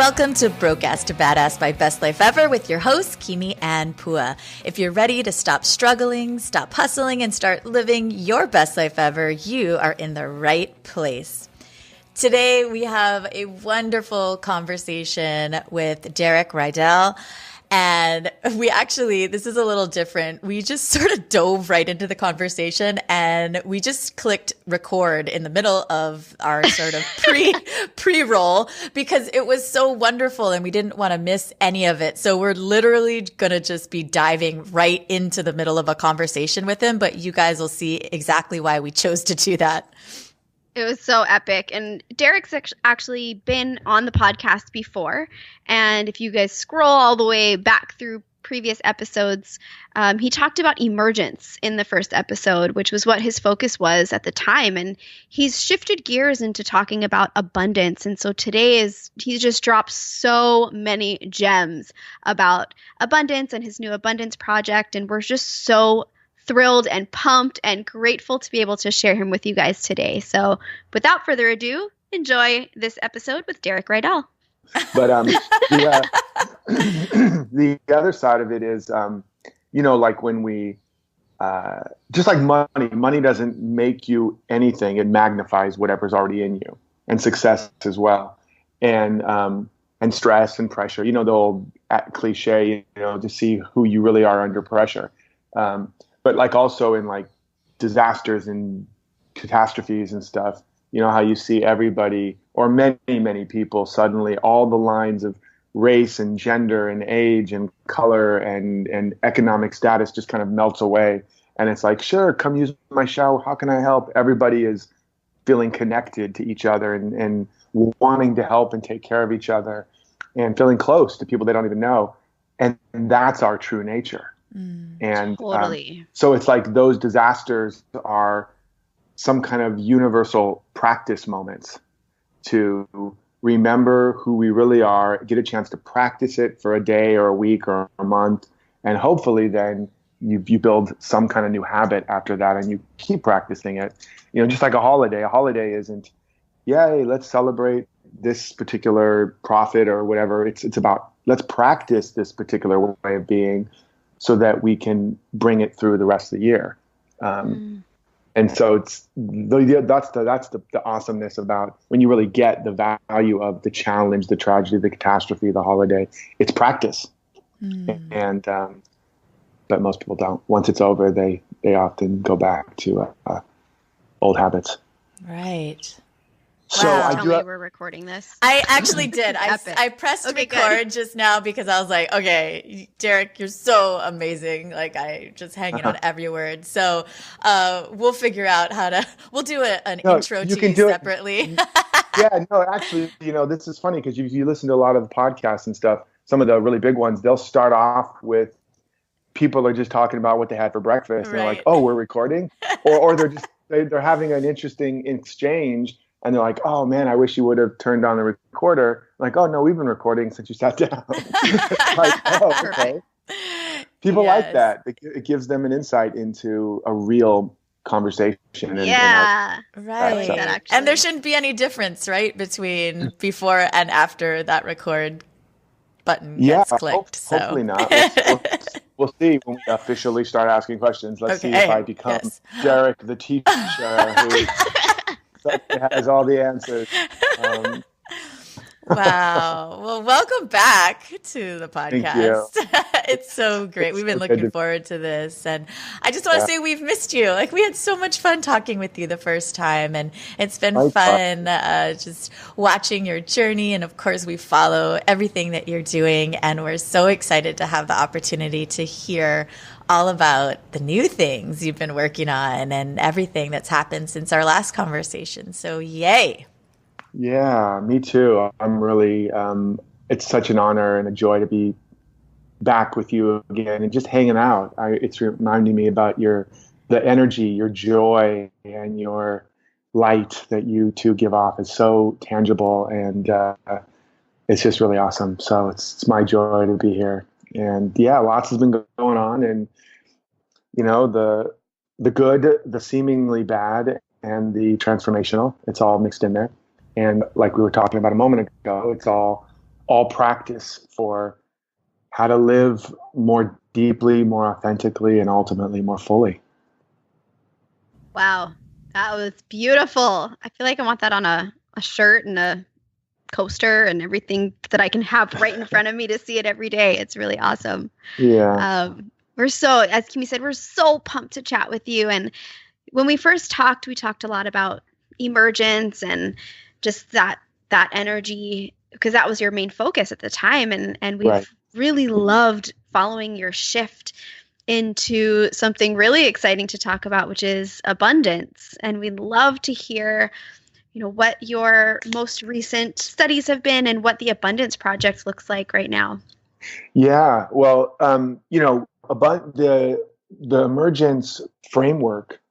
Welcome to Broadcast to Badass by Best Life Ever with your hosts, Kimi and Pua. If you're ready to stop struggling, stop hustling, and start living your best life ever, you are in the right place. Today, we have a wonderful conversation with Derek Rydall. And this is a little different. We just sort of dove right into the conversation and we just clicked record in the middle of our sort of pre-roll because it was so wonderful and we didn't want to miss any of it. So we're literally going to just be diving right into the middle of a conversation with him, but you guys will see exactly why we chose to do that. It was so epic. And Derek's actually been on the podcast before. And if you guys scroll all the way back through previous episodes, he talked about emergence in the first episode, which was what his focus was at the time. And he's shifted gears into talking about abundance. And so he just dropped so many gems about abundance and his new abundance project. And we're just so thrilled and pumped and grateful to be able to share him with you guys today. So without further ado, enjoy this episode with Derek Rydall. But the other side of it is, like when we, just like money doesn't make you anything. It magnifies whatever's already in you, and success as well. And stress and pressure, the old cliche, to see who you really are under pressure. But like also in like disasters and catastrophes and stuff, how you see everybody or many, many people suddenly all the lines of race and gender and age and color and economic status just kind of melts away. And it's like, sure, come use my show. How can I help? Everybody is feeling connected to each other and wanting to help and take care of each other and feeling close to people they don't even know. And that's our true nature. And totally. So it's like those disasters are some kind of universal practice moments to remember who we really are, get a chance to practice it for a day or a week or a month. And hopefully then you build some kind of new habit after that and you keep practicing it. Just like a holiday. A holiday isn't, yay, let's celebrate this particular profit or whatever. It's about, let's practice this particular way of being so that we can bring it through the rest of the year. And so that's the awesomeness about when you really get the value of the challenge, the tragedy, the catastrophe, the holiday. It's practice. And but most people don't. Once it's over, they often go back to old habits. Right. So wow. We were recording this. I actually did. I pressed record just now because I was like, okay, Derek, you're so amazing. Like I just hanging on every word. So we'll figure out we'll do an intro to you separately. Yeah, no, actually, this is funny because you listen to a lot of the podcasts and stuff. Some of the really big ones, they'll start off with people are just talking about what they had for breakfast. And they're like, oh, we're recording? or they're having an interesting exchange. And they're like, oh, man, I wish you would have turned on the recorder. I'm like, oh, no, we've been recording since you sat down. Like, oh, okay. People like that. It gives them an insight into a real conversation. Right. And there shouldn't be any difference, right, between before and after that record button gets clicked. Hopefully not. We'll see when we officially start asking questions. Let's see if I become Derek the teacher who has all the answers. Wow. Well, welcome back to the podcast. It's so great. We've been looking forward to this. And I just want to say we've missed you. Like we had so much fun talking with you the first time. And it's been fun just watching your journey. And of course, we follow everything that you're doing. And we're so excited to have the opportunity to hear all about the new things you've been working on and everything that's happened since our last conversation. So yay. Yeah, me too. I'm really, it's such an honor and a joy to be back with you again and just hanging out. It's reminding me about the energy, your joy, and your light that you two give off is so tangible, and it's just really awesome. So it's my joy to be here. And yeah, lots has been going on, and the good, the seemingly bad, and the transformational. It's all mixed in there. And like we were talking about a moment ago, it's all all practice for how to live more deeply, more authentically, and ultimately more fully. Wow, that was beautiful. I feel like I want that on a shirt and a coaster and everything that I can have right in front of me to see it every day. It's really awesome. Yeah. We're so, as Kimmy said, we're so pumped to chat with you. And when we first talked, we talked a lot about emergence and just that energy, because that was your main focus at the time. And we've Right. really loved following your shift into something really exciting to talk about, which is abundance. And we'd love to hear, what your most recent studies have been and what the Abundance Project looks like right now. Yeah. Well, the emergence framework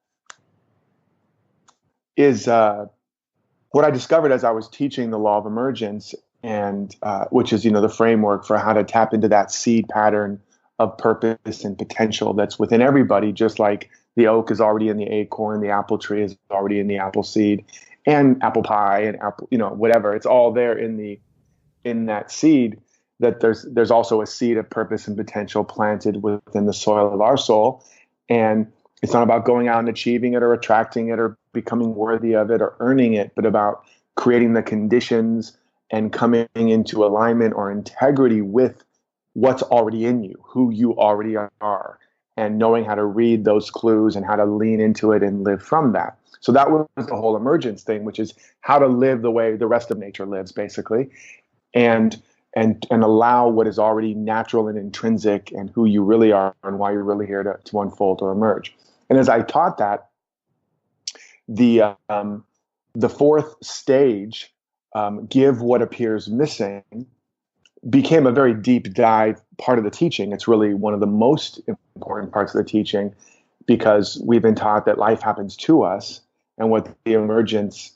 is what I discovered as I was teaching the law of emergence, and which is the framework for how to tap into that seed pattern of purpose and potential that's within everybody, just like the oak is already in the acorn, the apple tree is already in the apple seed, and apple pie and apple, whatever. It's all there in that seed. That there's also a seed of purpose and potential planted within the soil of our soul, and it's not about going out and achieving it or attracting it or becoming worthy of it or earning it, but about creating the conditions and coming into alignment or integrity with what's already in you, who you already are, and knowing how to read those clues and how to lean into it and live from that. So that was the whole emergence thing, which is how to live the way the rest of nature lives, basically, and allow what is already natural and intrinsic and who you really are and why you're really here to unfold or emerge. And as I taught that, the fourth stage, give what appears missing, became a very deep dive part of the teaching. It's really one of the most important parts of the teaching, because we've been taught that life happens to us. And what the emergence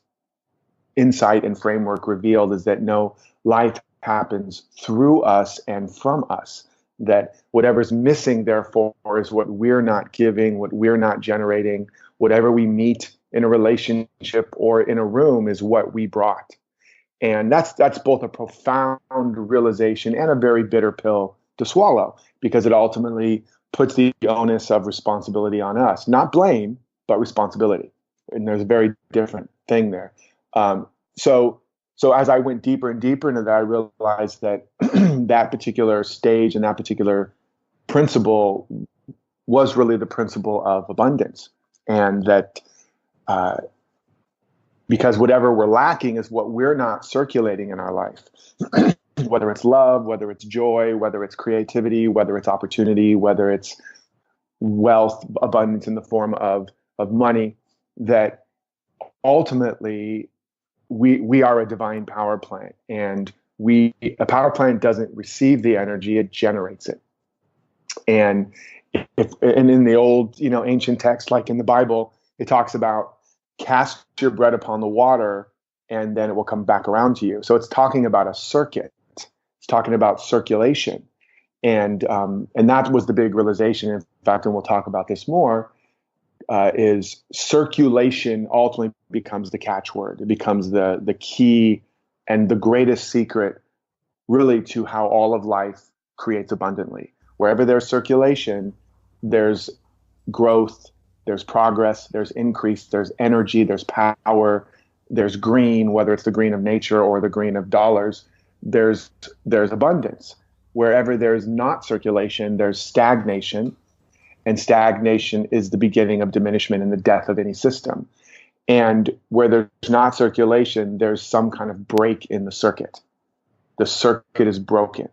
insight and framework revealed is that no, life happens through us and from us. That whatever's missing, therefore, is what we're not giving, what we're not generating. Whatever we meet in a relationship or in a room is what we brought. And that's both a profound realization and a very bitter pill to swallow, because it ultimately puts the onus of responsibility on us. Not blame, but responsibility. And there's a very different thing there. So as I went deeper and deeper into that, I realized that that particular stage and that particular principle was really the principle of abundance. And that because whatever we're lacking is what we're not circulating in our life, whether it's love, whether it's joy, whether it's creativity, whether it's opportunity, whether it's wealth, abundance in the form of money, that ultimately we are a divine power plant, and a power plant doesn't receive the energy, it generates it. And in the old, ancient text, like in the Bible, it talks about cast your bread upon the water and then it will come back around to you. So it's talking about a circuit. It's talking about circulation. And that was the big realization. In fact, and we'll talk about this more, is circulation ultimately becomes the catchword. It becomes the key and the greatest secret, really, to how all of life creates abundantly. Wherever there's circulation, there's growth, there's progress, there's increase, there's energy, there's power, there's green, whether it's the green of nature or the green of dollars, there's abundance. Wherever there's not circulation, there's stagnation. And stagnation is the beginning of diminishment and the death of any system. And where there's not circulation, there's some kind of break in the circuit. The circuit is broken.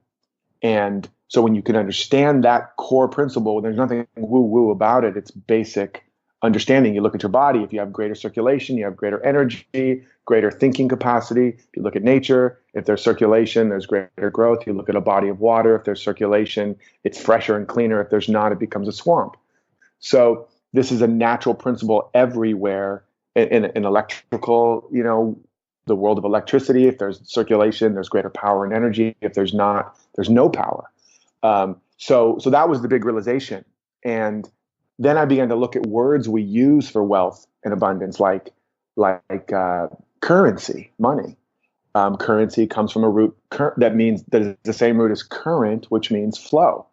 And so when you can understand that core principle, there's nothing woo-woo about it. It's basic understanding. You look at your body. If you have greater circulation, you have greater energy, greater thinking capacity. If you look at nature, if there's circulation, there's greater growth. You look at a body of water. If there's circulation, it's fresher and cleaner. If there's not, it becomes a swamp. So this is a natural principle everywhere in electrical, the world of electricity. If there's circulation, there's greater power and energy. If there's not, there's no power. So that was the big realization. And then I began to look at words we use for wealth and abundance, like currency, money. Currency comes from a root that means that is the same root as current, which means flow.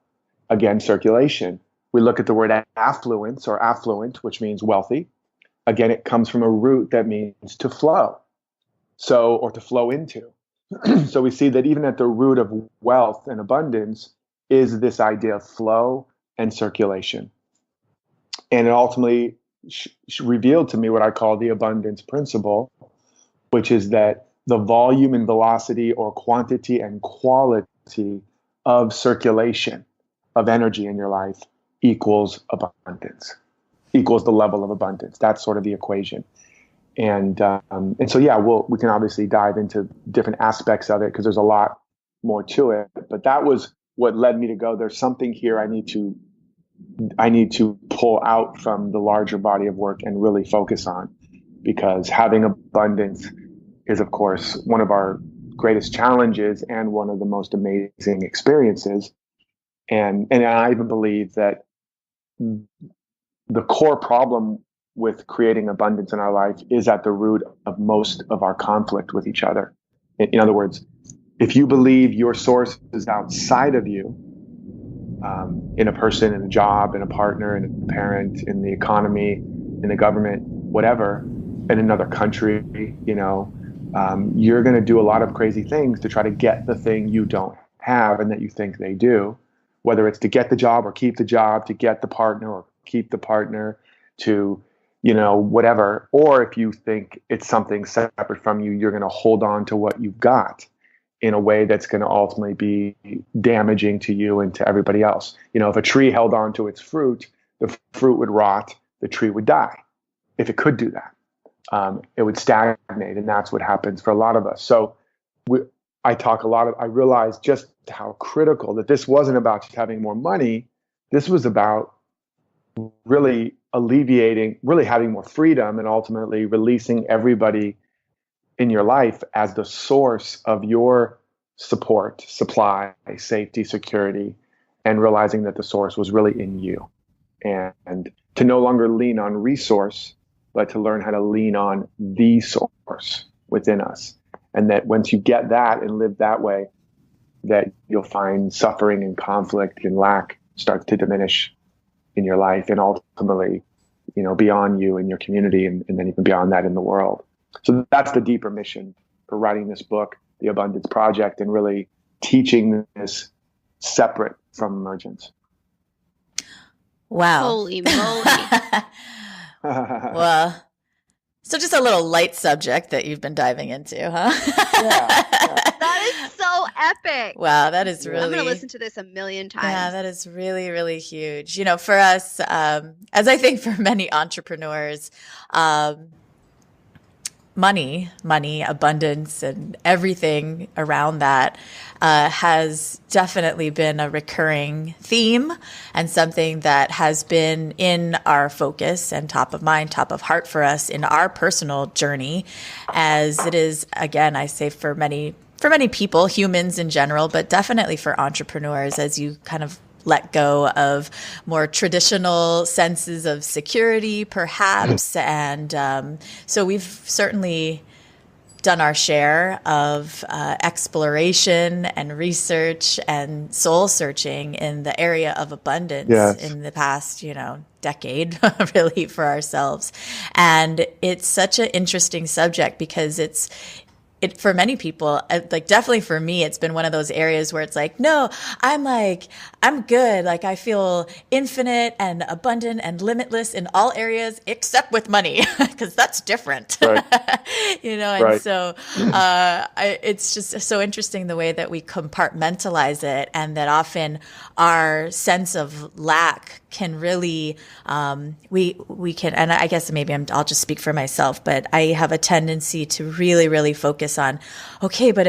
Again, circulation. We look at the word affluence or affluent, which means wealthy. Again, it comes from a root that means to flow. So, or to flow into. So we see that even at the root of wealth and abundance is this idea of flow and circulation. And it ultimately revealed to me what I call the abundance principle, which is that the volume and velocity or quantity and quality of circulation of energy in your life equals abundance, equals the level of abundance. That's sort of the equation. And so, yeah, we can obviously dive into different aspects of it because there's a lot more to it. But that was what led me to go, there's something here I need to pull out from the larger body of work and really focus on, because having abundance is, of course, one of our greatest challenges and one of the most amazing experiences. And I even believe that the core problem with creating abundance in our life is at the root of most of our conflict with each other. In other words, if you believe your source is outside of you, in a person, in a job, in a partner, in a parent, in the economy, in the government, whatever, in another country, you're going to do a lot of crazy things to try to get the thing you don't have and that you think they do, whether it's to get the job or keep the job, to get the partner or keep the partner, to, whatever. Or if you think it's something separate from you, you're going to hold on to what you've got in a way that's going to ultimately be damaging to you and to everybody else. If a tree held on to its fruit, the fruit would rot, the tree would die. If it could do that, it would stagnate. And that's what happens for a lot of us. So I realized just how critical that this wasn't about just having more money. This was about really really having more freedom and ultimately releasing everybody in your life as the source of your support, supply, safety, security, and realizing that the source was really in you. And to no longer lean on resource, but to learn how to lean on the source within us. And that once you get that and live that way, that you'll find suffering and conflict and lack start to diminish in your life and ultimately, beyond you and your community and then even beyond that in the world. So that's the deeper mission for writing this book, The Abundance Project, and really teaching this separate from emergence. Wow. Holy moly. Well, so just a little light subject that you've been diving into, huh? Yeah. That is so epic. Wow, that is really... I'm going to listen to this a million times. Yeah, that is really, really huge. For us, as I think for many entrepreneurs, money, abundance, and everything around that has definitely been a recurring theme and something that has been in our focus and top of mind, top of heart for us in our personal journey, as it is, again, I say for many people, humans in general, but definitely for entrepreneurs, as you kind of let go of more traditional senses of security, perhaps. And so we've certainly done our share of exploration and research and soul searching in the area of abundance in the past, decade, really, for ourselves. And it's such an interesting subject because for many people, like definitely for me, it's been one of those areas where it's like, no, I'm good. Like I feel infinite and abundant and limitless in all areas except with money, because that's different, right. And right. So it's just so interesting the way that we compartmentalize it, and that often our sense of lack can really, we can, and I guess maybe I'll just speak for myself, but I have a tendency to really, really focus on, okay, but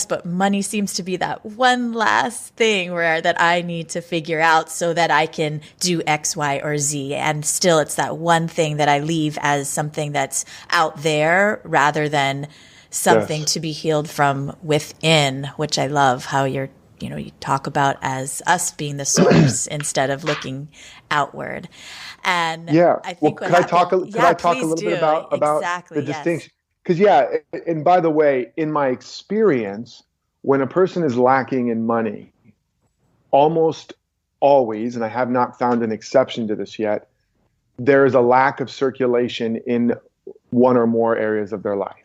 but money seems to be that one last thing that I need to figure out so that I can do X, Y, or Z. And still it's that one thing that I leave as something that's out there rather than something to be healed from within, which I love how you talk about as us being the source instead of looking outward. And I think could I talk a little bit about exactly, the distinction? Because and by the way, in my experience, when a person is lacking in money, almost always, and I have not found an exception to this yet, there is a lack of circulation in one or more areas of their life.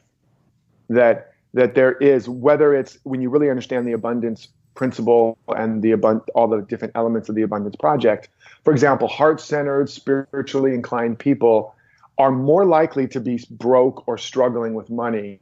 That there is, whether it's when you really understand the abundance principle and all the different elements of the abundance project. For example, heart-centered, spiritually inclined people are more likely to be broke or struggling with money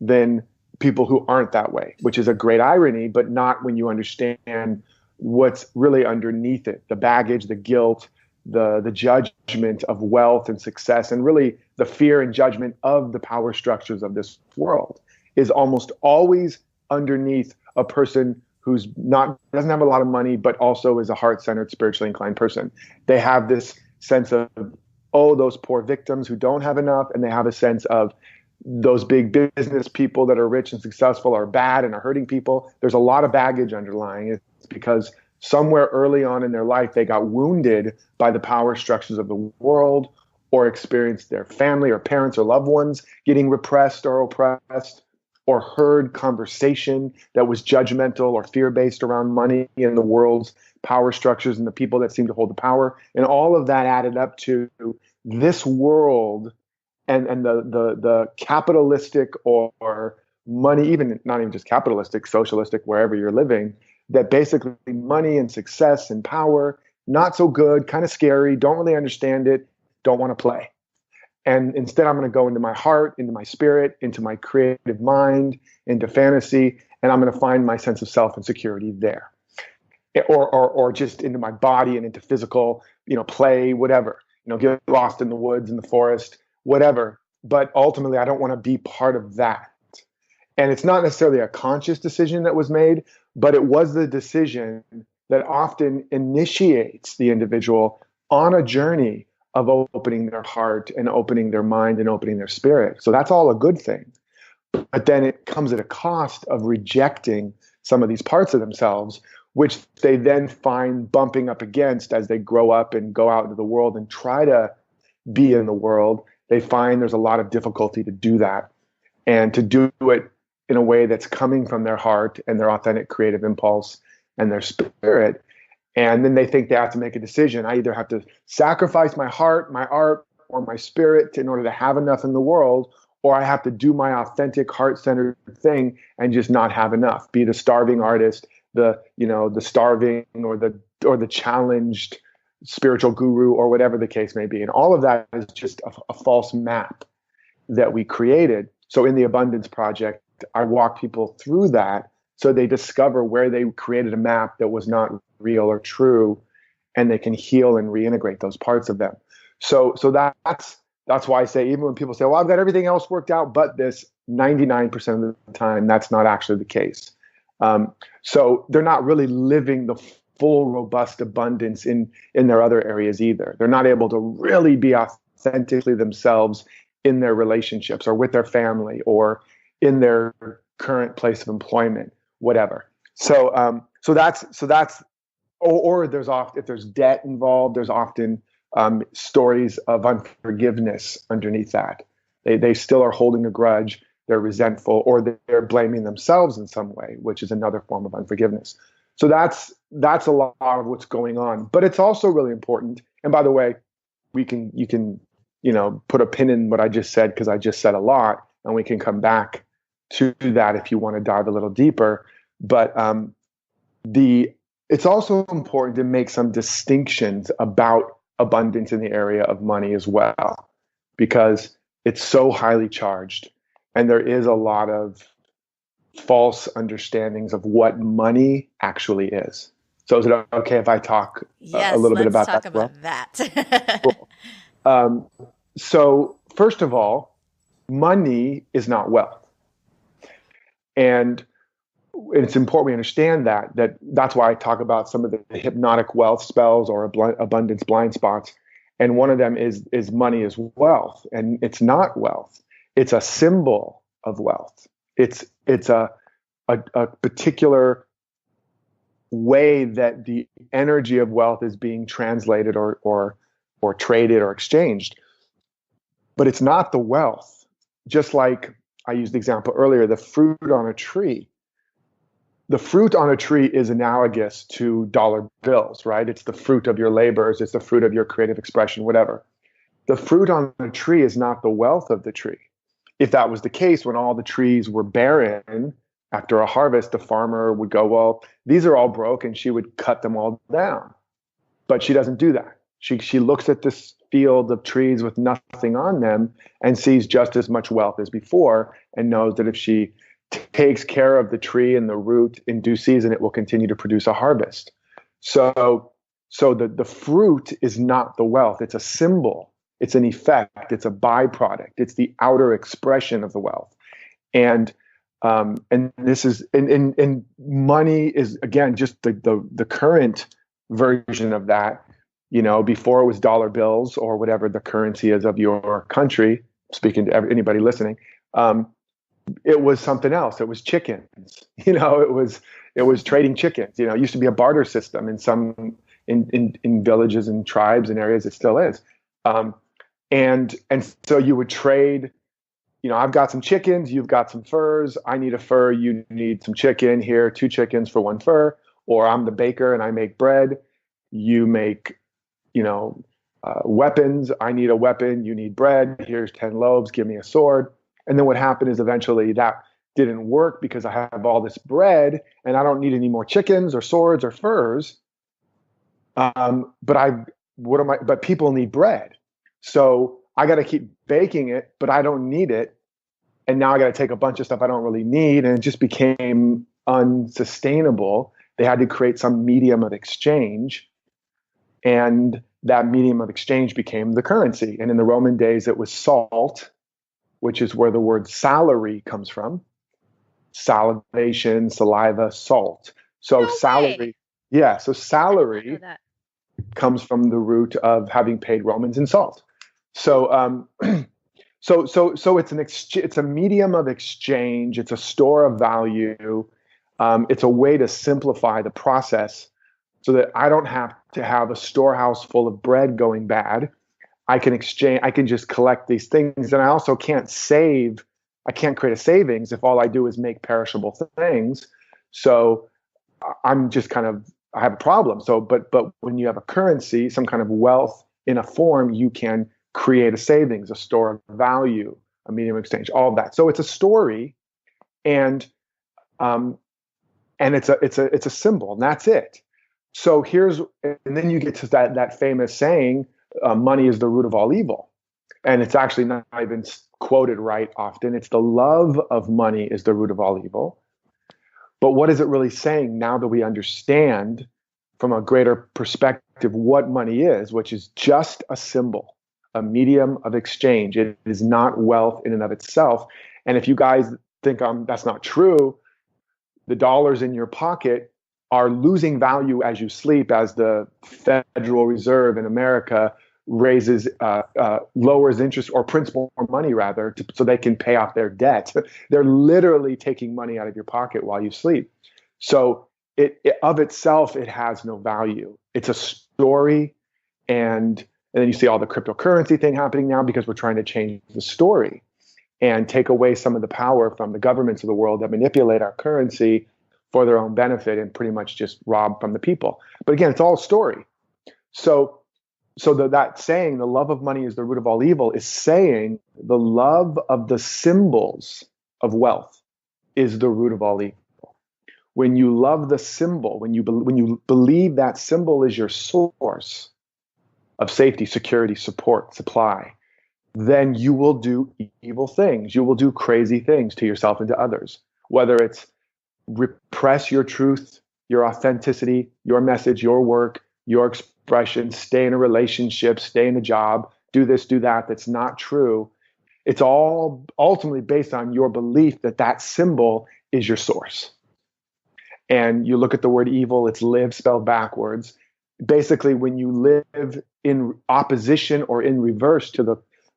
than people who aren't that way, which is a great irony, but not when you understand what's really underneath it, the baggage, the guilt, the judgment of wealth and success, and really the fear and judgment of the power structures of this world is almost always underneath a person who's doesn't have a lot of money, but also is a heart-centered, spiritually inclined person. They have this sense of, oh, those poor victims who don't have enough, and they have a sense of those big business people that are rich and successful are bad and are hurting people. There's a lot of baggage underlying it. It's because somewhere early on in their life, they got wounded by the power structures of the world, or experienced their family or parents or loved ones getting repressed or oppressed, or heard conversation that was judgmental or fear-based around money and the world's power structures and the people that seem to hold the power. And all of that added up to this world and the capitalistic or money, even not even just capitalistic, socialistic, wherever you're living, that basically money and success and power, not so good, kind of scary, don't really understand it, don't want to play. And instead, I'm going to go into my heart, into my spirit, into my creative mind, into fantasy, and I'm going to find my sense of self and security there. Or just into my body and into physical, play, whatever, get lost in the woods, in the forest, whatever. But ultimately, I don't want to be part of that. And it's not necessarily a conscious decision that was made, but it was the decision that often initiates the individual on a journey of opening their heart and opening their mind and opening their spirit. So that's all a good thing. But then it comes at a cost of rejecting some of these parts of themselves, which they then find bumping up against as they grow up and go out into the world and try to be in the world. They find there's a lot of difficulty to do that, and to do it in a way that's coming from their heart and their authentic creative impulse and their spirit. And then they think they have to make a decision. I either have to sacrifice my heart, my art, or my spirit in order to have enough in the world, or I have to do my authentic, heart-centered thing and just not have enough. Be the starving artist, the starving or the challenged spiritual guru, or whatever the case may be. And all of that is just a false map that we created. So in the Abundance Project, I walk people through that so they discover where they created a map that was not real or true, and they can heal and reintegrate those parts of them. So that's why I say, even when people say, well, I've got everything else worked out but this, 99% of the time, that's not actually the case. So they're not really living the full, robust abundance in their other areas either. They're not able to really be authentically themselves in their relationships or with their family or in their current place of employment, whatever. So that's there's often, if there's debt involved, there's often stories of unforgiveness underneath that. They still are holding a grudge, they're resentful, or they're blaming themselves in some way, which is another form of unforgiveness. So that's a lot of what's going on. But it's also really important. And by the way, you can put a pin in what I just said, because I just said a lot, and we can come back to that if you want to dive a little deeper. But it's also important to make some distinctions about abundance in the area of money as well, because it's so highly charged, and there is a lot of false understandings of what money actually is. So is it okay if I talk a little bit about that? Yes, let's talk about that. Cool. So first of all, money is not wealth. And it's important we understand that's why I talk about some of the hypnotic wealth spells or abundance blind spots. And one of them is money is wealth. And it's not wealth. It's a symbol of wealth. It's a particular way that the energy of wealth is being translated or traded or exchanged. But it's not the wealth. just like I used the example earlier, the fruit on a tree. The fruit on a tree is analogous to dollar bills, right? It's the fruit of your labors. It's the fruit of your creative expression, whatever. The fruit on a tree is not the wealth of the tree. If that was the case, when all the trees were barren after a harvest, the farmer would go, well, these are all broke, and she would cut them all down. But she doesn't do that. She looks at this field of trees with nothing on them and sees just as much wealth as before, and knows that if she takes care of the tree and the root in due season, it will continue to produce a harvest. So the fruit is not the wealth. It's a symbol. It's an effect. It's a byproduct. It's the outer expression of the wealth. And this is and money is, again, just the current version of that. Before it was dollar bills or whatever the currency is of your country. Speaking to anybody listening, it was something else. It was chickens. It was trading chickens. It used to be a barter system in some in villages and tribes and areas. It still is. And so you would trade. I've got some chickens. You've got some furs. I need a fur. You need some chicken. Here, 2 chickens for 1 fur. Or I'm the baker and I make bread. You make, weapons. I need a weapon. You need bread. Here's 10 loaves. Give me a sword. And then what happened is eventually that didn't work because I have all this bread and I don't need any more chickens or swords or furs. But people need bread. So I got to keep baking it, but I don't need it. And now I got to take a bunch of stuff I don't really need. And it just became unsustainable. They had to create some medium of exchange. And that medium of exchange became the currency. And in the Roman days, it was salt, which is where the word salary comes from. Salivation, saliva, salt. So No salary, way. yeah. So I salary did not know that. comes from the root of having paid Romans in salt. So, so it's a medium of exchange. It's a store of value. It's a way to simplify the process so that I don't have to have a storehouse full of bread going bad. I can exchange. I can just collect these things, and I also can't save. I can't create a savings if all I do is make perishable things. So I'm just I have a problem. So, but when you have a currency, some kind of wealth in a form, you can create a savings, a store of value, a medium of exchange, all of that. So it's a story, and it's a symbol, and that's it. So and then you get to that famous saying, money is the root of all evil. And it's actually not even quoted right often. It's the love of money is the root of all evil. But what is it really saying now that we understand from a greater perspective what money is, which is just a symbol, a medium of exchange. It is not wealth in and of itself. And if you guys think that's not true, the dollars in your pocket are losing value as you sleep, as the Federal Reserve in America lowers interest or principal or money rather, so they can pay off their debt. They're literally taking money out of your pocket while you sleep. So it of itself, it has no value. It's a story. And then you see all the cryptocurrency thing happening now because we're trying to change the story and take away some of the power from the governments of the world that manipulate our currency for their own benefit and pretty much just rob from the people. But again, it's all a story. So that saying, the love of money is the root of all evil, is saying the love of the symbols of wealth is the root of all evil. When you love the symbol, when you believe that symbol is your source of safety, security, support, supply, then you will do evil things. You will do crazy things to yourself and to others, whether it's repress your truth, your authenticity, your message, your work, your expression, stay in a relationship, stay in a job, do this, do that. That's not true. It's all ultimately based on your belief that that symbol is your source. And you look at the word evil, it's live spelled backwards. Basically, when you live in opposition or in reverse to the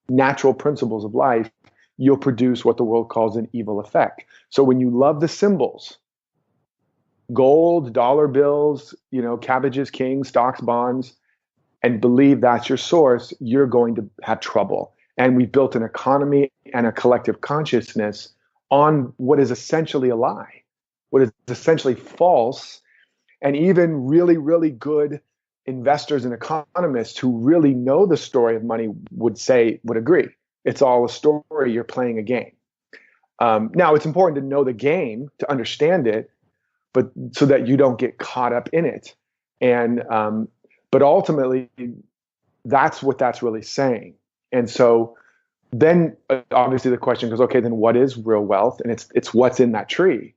natural principles of life, you'll produce what the world calls an evil effect. So when you love the symbols, gold, dollar bills, cabbages, kings, stocks, bonds, and believe that's your source, you're going to have trouble. And we've built an economy and a collective consciousness on what is essentially a lie, what is essentially false. And even really, really good investors and economists who really know the story of money would agree. It's all a story. You're playing a game. Now, it's important to know the game, to understand it, but so that you don't get caught up in it. And but ultimately, that's what that's really saying. And so then obviously the question goes, okay, then what is real wealth? And it's what's in that tree.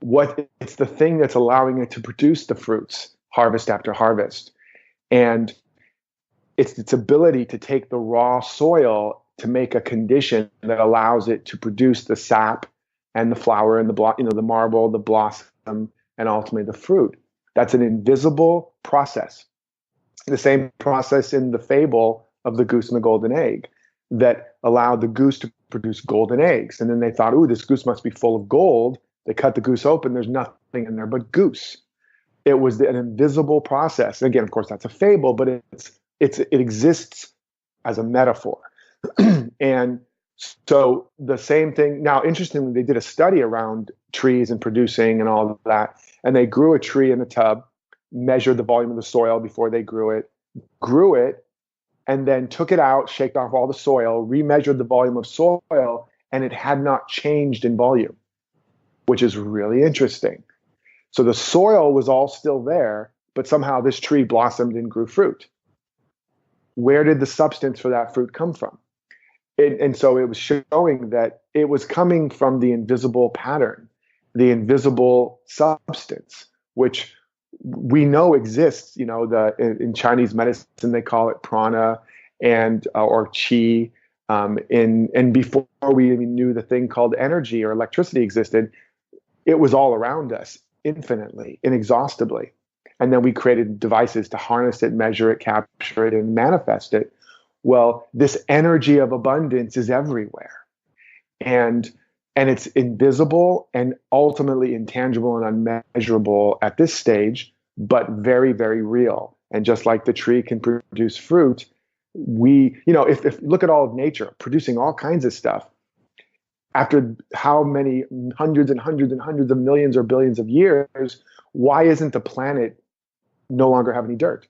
It's the thing that's allowing it to produce the fruits harvest after harvest. And it's its ability to take the raw soil to make a condition that allows it to produce the sap and the flower and the marble, the blossom, and ultimately the fruit. That's an invisible process. The same process in the fable of the goose and the golden egg that allowed the goose to produce golden eggs. And then they thought, ooh, this goose must be full of gold. They cut the goose open. There's nothing in there but goose. It was an invisible process. And again, of course, that's a fable, but it exists as a metaphor. And so the same thing. Now, interestingly, they did a study around trees and producing and all of that. And they grew a tree in a tub, measured the volume of the soil before they grew it, and then took it out, shaked off all the soil, remeasured the volume of soil, and it had not changed in volume, which is really interesting. So the soil was all still there, but somehow this tree blossomed and grew fruit. Where did the substance for that fruit come from? And so it was showing that it was coming from the invisible pattern, the invisible substance, which we know exists. In Chinese medicine they call it prana and or qi. And before we even knew the thing called energy or electricity existed, it was all around us infinitely, inexhaustibly. And then we created devices to harness it, measure it, capture it, and manifest it. Well, this energy of abundance is everywhere. And it's invisible and ultimately intangible and unmeasurable at this stage, but very, very real. And just like the tree can produce fruit, if look at all of nature producing all kinds of stuff, after how many hundreds and hundreds and hundreds of millions or billions of years, why isn't the planet no longer have any dirt?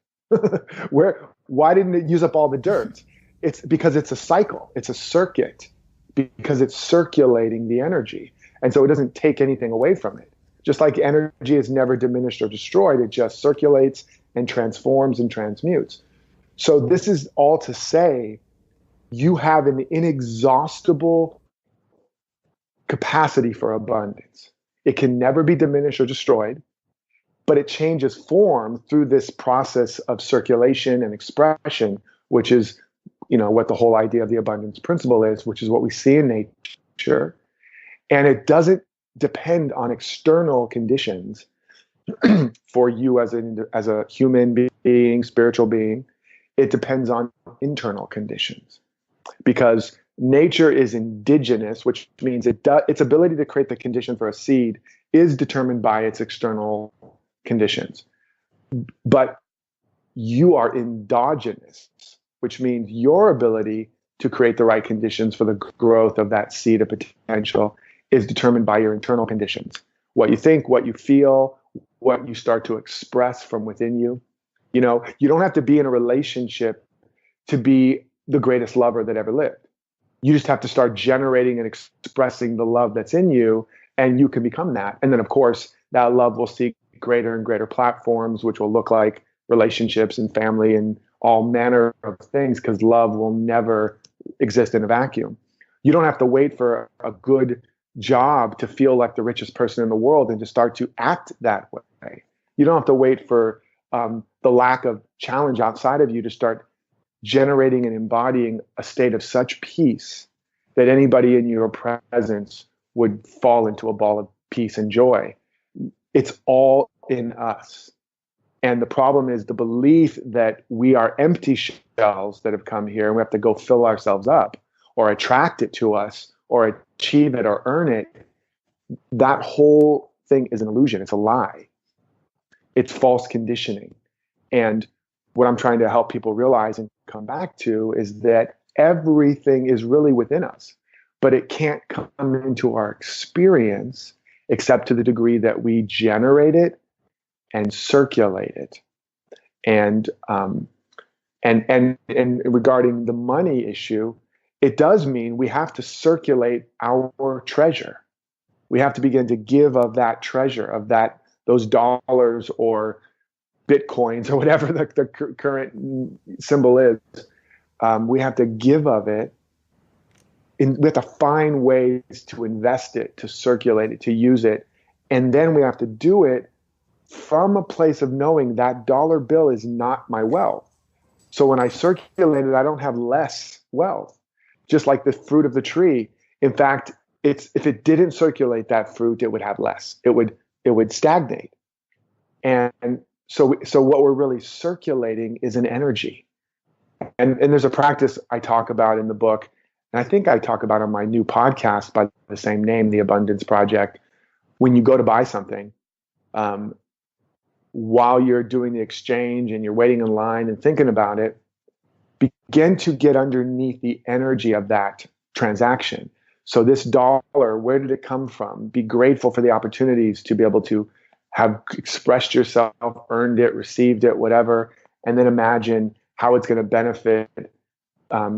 Why didn't it use up all the dirt? It's because it's a cycle. It's a circuit, because it's circulating the energy. And so it doesn't take anything away from it. Just like energy is never diminished or destroyed, it just circulates and transforms and transmutes. So this is all to say, you have an inexhaustible capacity for abundance. It can never be diminished or destroyed, but it changes form through this process of circulation and expression, which is, what the whole idea of the abundance principle is, which is what we see in nature. And it doesn't depend on external conditions for you as a human being, spiritual being. It depends on internal conditions, because nature is indigenous, which means its ability to create the condition for a seed is determined by its external conditions. But you are endogenous, which means your ability to create the right conditions for the growth of that seed of potential is determined by your internal conditions. What you think, what you feel, what you start to express from within you. You don't have to be in a relationship to be the greatest lover that ever lived. You just have to start generating and expressing the love that's in you, and you can become that. And then, of course, that love will seek greater and greater platforms, which will look like relationships and family and all manner of things, because love will never exist in a vacuum. You don't have to wait for a good job to feel like the richest person in the world and to start to act that way. You don't have to wait for the lack of challenge outside of you to start generating and embodying a state of such peace that anybody in your presence would fall into a ball of peace and joy. It's all in us. And the problem is the belief that we are empty shells that have come here and we have to go fill ourselves up or attract it to us or achieve it or earn it. That whole thing is an illusion. It's a lie. It's false conditioning. And what I'm trying to help people realize and come back to is that everything is really within us, but it can't come into our experience except to the degree that we generate it and circulate it. And regarding the money issue, it does mean we have to circulate our treasure. We have to begin to give of that treasure, of those dollars or Bitcoins or whatever the current symbol is. We have to give of it. We have to find ways to invest it, to circulate it, to use it. And then we have to do it from a place of knowing that dollar bill is not my wealth. So when I circulate it, I don't have less wealth. Just like the fruit of the tree. In fact, if it didn't circulate that fruit, it would have less. It would stagnate. And so what we're really circulating is an energy. And there's a practice I talk about in the book, and I think I talk about on my new podcast by the same name, The Abundance Project. When you go to buy something, while you're doing the exchange and you're waiting in line and thinking about it, begin to get underneath the energy of that transaction. So this dollar, where did it come from? Be grateful for the opportunities to be able to have expressed yourself, earned it, received it, whatever, and then imagine how it's going to benefit.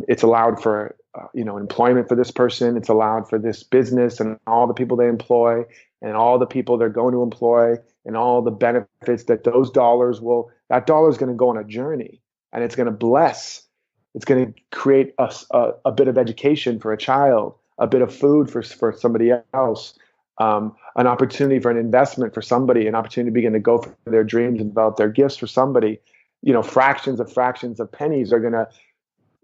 It's allowed for employment for this person. It's allowed for this business and all the people they employ and all the people they're going to employ and all the benefits that that dollar is going to go on a journey, and it's going to bless. It's going to create a bit of education for a child, a bit of food for somebody else, an opportunity for an investment for somebody, an opportunity to begin to go for their dreams and develop their gifts for somebody. Fractions of pennies are going to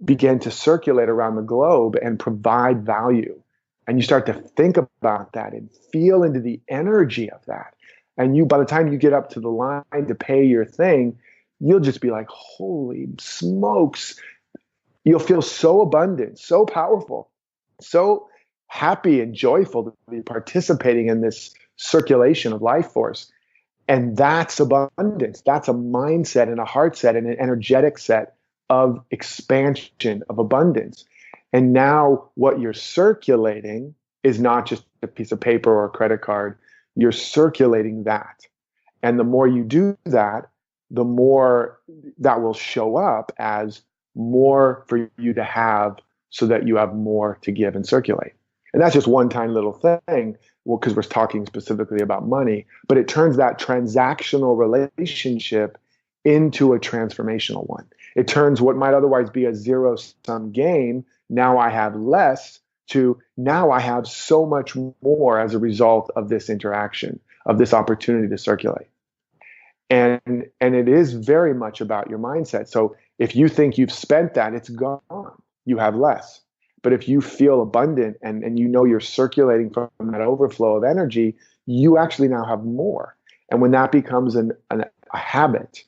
begin to circulate around the globe and provide value. And you start to think about that and feel into the energy of that. And by the time you get up to the line to pay your thing, you'll just be like, holy smokes. You'll feel so abundant, so powerful, so happy and joyful to be participating in this circulation of life force. And that's abundance. That's a mindset and a heart set and an energetic set of expansion, of abundance. And now what you're circulating is not just a piece of paper or a credit card. You're circulating that. And the more you do that, the more that will show up as more for you to have so that you have more to give and circulate. And that's just one tiny little thing, because we're talking specifically about money, but it turns that transactional relationship into a transformational one. It turns what might otherwise be a zero-sum game, now I have less, to now I have so much more as a result of this interaction, of this opportunity to circulate. And it is very much about your mindset. So if you think you've spent that, it's gone. You have less. But if you feel abundant and you're circulating from that overflow of energy, you actually now have more. And when that becomes a habit,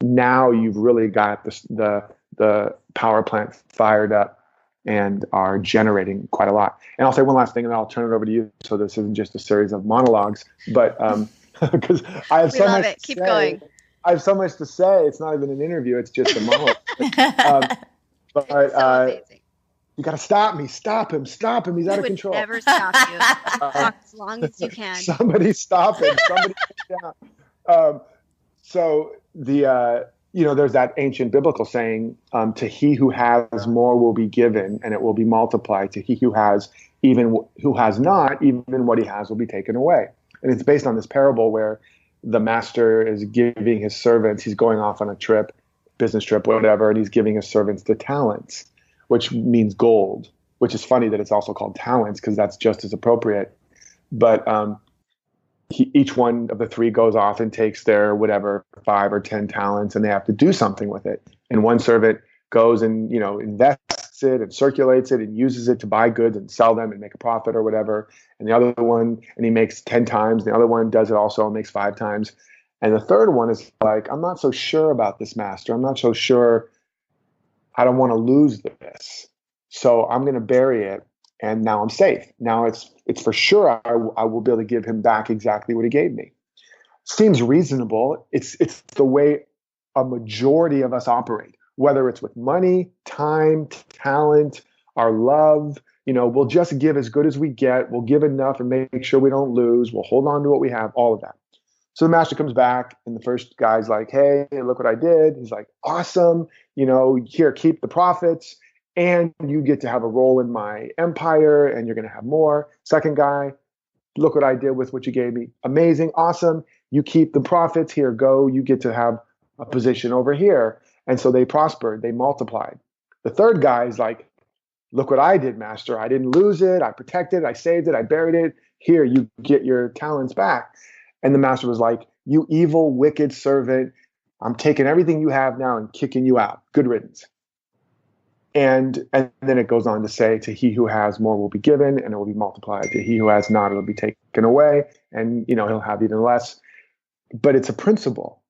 now you've really got the power plant fired up and are generating quite a lot. And I'll say one last thing, and then I'll turn it over to you. So this isn't just a series of monologues, but because I have so much to Keep say. going. I have so much to say. It's not even an interview. It's just a monologue. But so amazing. You got to stop me. Stop him. Stop him. He's out of control. I would never stop you. Talk as long as you can. Somebody stop him. Somebody down. So there's that ancient biblical saying, to he who has more will be given and it will be multiplied. To he who has not, even what he has will be taken away. And it's based on this parable where the master is giving his servants, he's going off on a trip, business trip, whatever, and he's giving his servants the talents, which means gold, which is funny that it's also called talents because that's just as appropriate. But each one of the three goes off and takes their 5 or 10 talents, and they have to do something with it. And one servant goes and invests it and circulates it and uses it to buy goods and sell them and make a profit or whatever. And the other one, and he makes 10 times. The other one does it also and makes 5 times. And the third one is like, I'm not so sure about this, master. I'm not so sure. I don't want to lose this. So I'm going to bury it. And now I'm safe. Now it's for sure I will be able to give him back exactly what he gave me. Seems reasonable. It's the way a majority of us operate. whether it's with money, time, talent, our love. We'll just give as good as we get. We'll give enough and make sure we don't lose. We'll hold on to what we have, all of that. So the master comes back and the first guy's like, hey, look what I did. He's like, awesome. Here, keep the profits and you get to have a role in my empire and you're going to have more. Second guy, look what I did with what you gave me. Amazing. Awesome. You keep the profits. Here, go. You get to have a position over here. And so they prospered. They multiplied. The third guy is like, look what I did, master. I didn't lose it. I protected it. I saved it. I buried it. Here, you get your talents back. And the master was like, you evil, wicked servant. I'm taking everything you have now and kicking you out. Good riddance. And then it goes on to say, to he who has more will be given and it will be multiplied. To he who has not, it will be taken away. And, he'll have even less. But it's a principle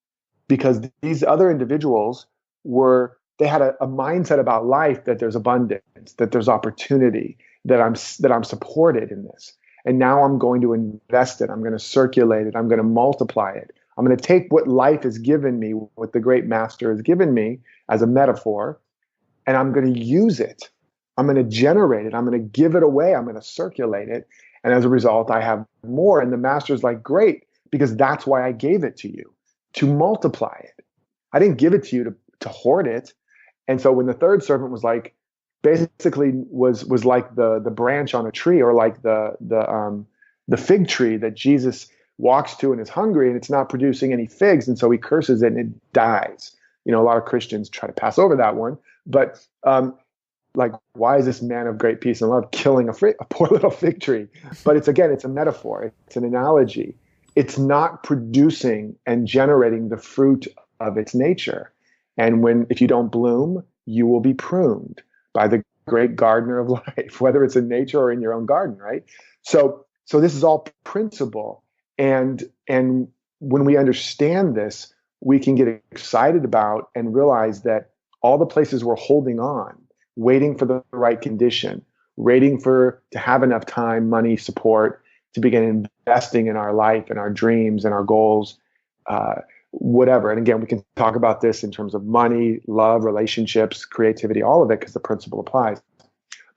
because these other individuals they had a mindset about life that there's abundance, that there's opportunity, that I'm supported in this. And now I'm going to invest it. I'm going to circulate it. I'm going to multiply it. I'm going to take what life has given me, what the great master has given me as a metaphor, and I'm going to use it. I'm going to generate it. I'm going to give it away. I'm going to circulate it. And as a result, I have more. And the master's like, great, because that's why I gave it to you, to multiply it. I didn't give it to you to hoard it. And so when the third servant was like, basically was like the branch on a tree, or like the fig tree that Jesus walks to and is hungry and it's not producing any figs, and so he curses it and it dies. A lot of Christians try to pass over that one, but like, why is this man of great peace and love killing a poor little fig tree? But it's a metaphor. It's an analogy. It's not producing and generating the fruit of its nature. And if you don't bloom, you will be pruned by the great gardener of life, whether it's in nature or in your own garden, right? So this is all principle. And when we understand this, we can get excited about and realize that all the places we're holding on, waiting for the right condition, waiting to have enough time, money, support to begin investing in our life and our dreams and our goals, whatever. And again, we can talk about this in terms of money, love, relationships, creativity, all of it, because the principle applies.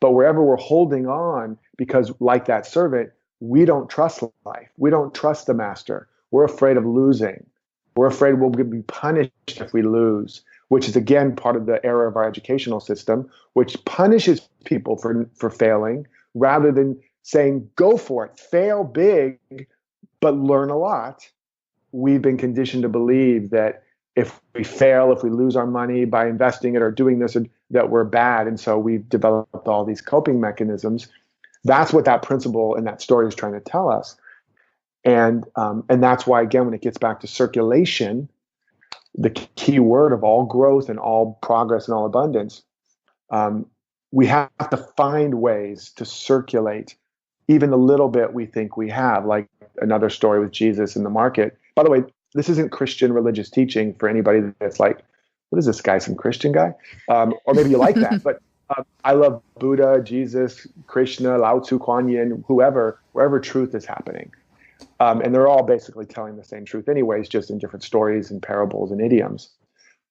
But wherever we're holding on, because like that servant, we don't trust life. We don't trust the master. We're afraid of losing. We're afraid we'll be punished if we lose, which is, again, part of the error of our educational system, which punishes people for failing rather than saying, go for it, fail big, but learn a lot. We've been conditioned to believe that if we fail, if we lose our money by investing it or doing this, that we're bad. And so we've developed all these coping mechanisms. That's what that principle in that story is trying to tell us. And that's why, again, when it gets back to circulation, the key word of all growth and all progress and all abundance, we have to find ways to circulate even the little bit we think we have, like another story with Jesus in the market. By the way, this isn't Christian religious teaching for anybody that's like, what is this guy, some Christian guy? Or maybe you like that. But I love Buddha, Jesus, Krishna, Lao Tzu, Kuan Yin, wherever truth is happening. And they're all basically telling the same truth anyways, just in different stories and parables and idioms.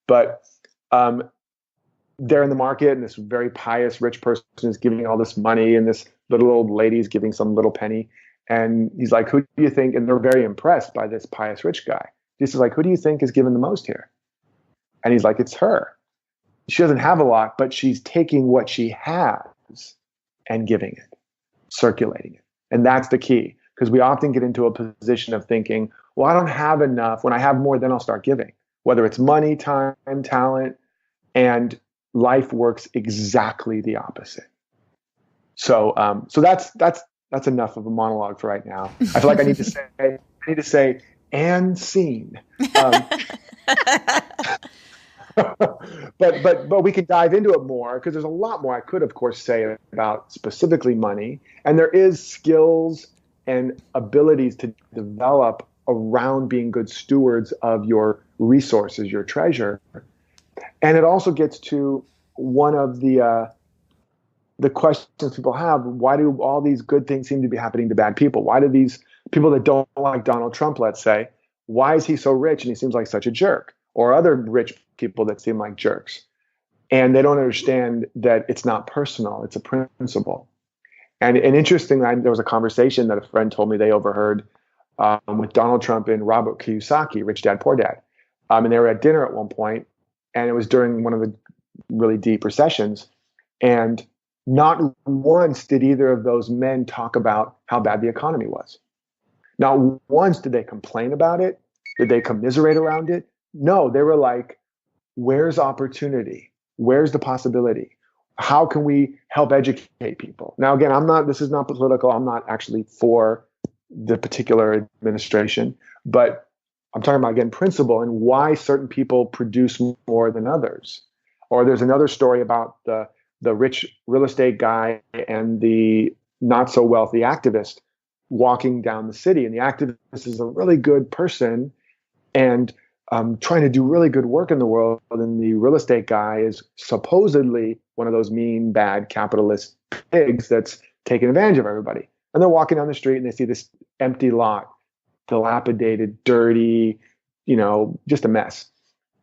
But they're in the market, and this very pious rich person is giving all this money, and this little old lady is giving some little penny. And he's like, who do you think? And they're very impressed by this pious rich guy. Jesus is like, who do you think is given the most here? And he's like, it's her. She doesn't have a lot, but she's taking what she has and giving it, circulating it. And that's the key, because we often get into a position of thinking, well, I don't have enough. When I have more, then I'll start giving, whether it's money, time, talent, and life works exactly the opposite. So that's enough of a monologue for right now. I feel like I need to say, and scene. But we can dive into it more, because there's a lot more I could, of course, say about specifically money. And there is skills and abilities to develop around being good stewards of your resources, your treasure. And it also gets to one of the questions people have: why do all these good things seem to be happening to bad people? Why do these people that don't like Donald Trump, let's say, why is he so rich and he seems like such a jerk? Or other rich people that seem like jerks. And they don't understand that it's not personal, it's a principle. And interestingly, there was a conversation that a friend told me they overheard with Donald Trump and Robert Kiyosaki, Rich Dad, Poor Dad. And they were at dinner at one point, and it was during one of the really deep recessions. And not once did either of those men talk about how bad the economy was. Not once did they complain about it. Did they commiserate around it? No, they were like, where's opportunity? Where's the possibility? How can we help educate people? Now, again, this is not political. I'm not actually for the particular administration, but I'm talking about, again, principle and why certain people produce more than others. Or there's another story about the rich real estate guy and the not so wealthy activist walking down the city. And the activist is a really good person and trying to do really good work in the world. And the real estate guy is supposedly one of those mean, bad capitalist pigs that's taking advantage of everybody. And they're walking down the street and they see this empty lot, dilapidated, dirty, just a mess.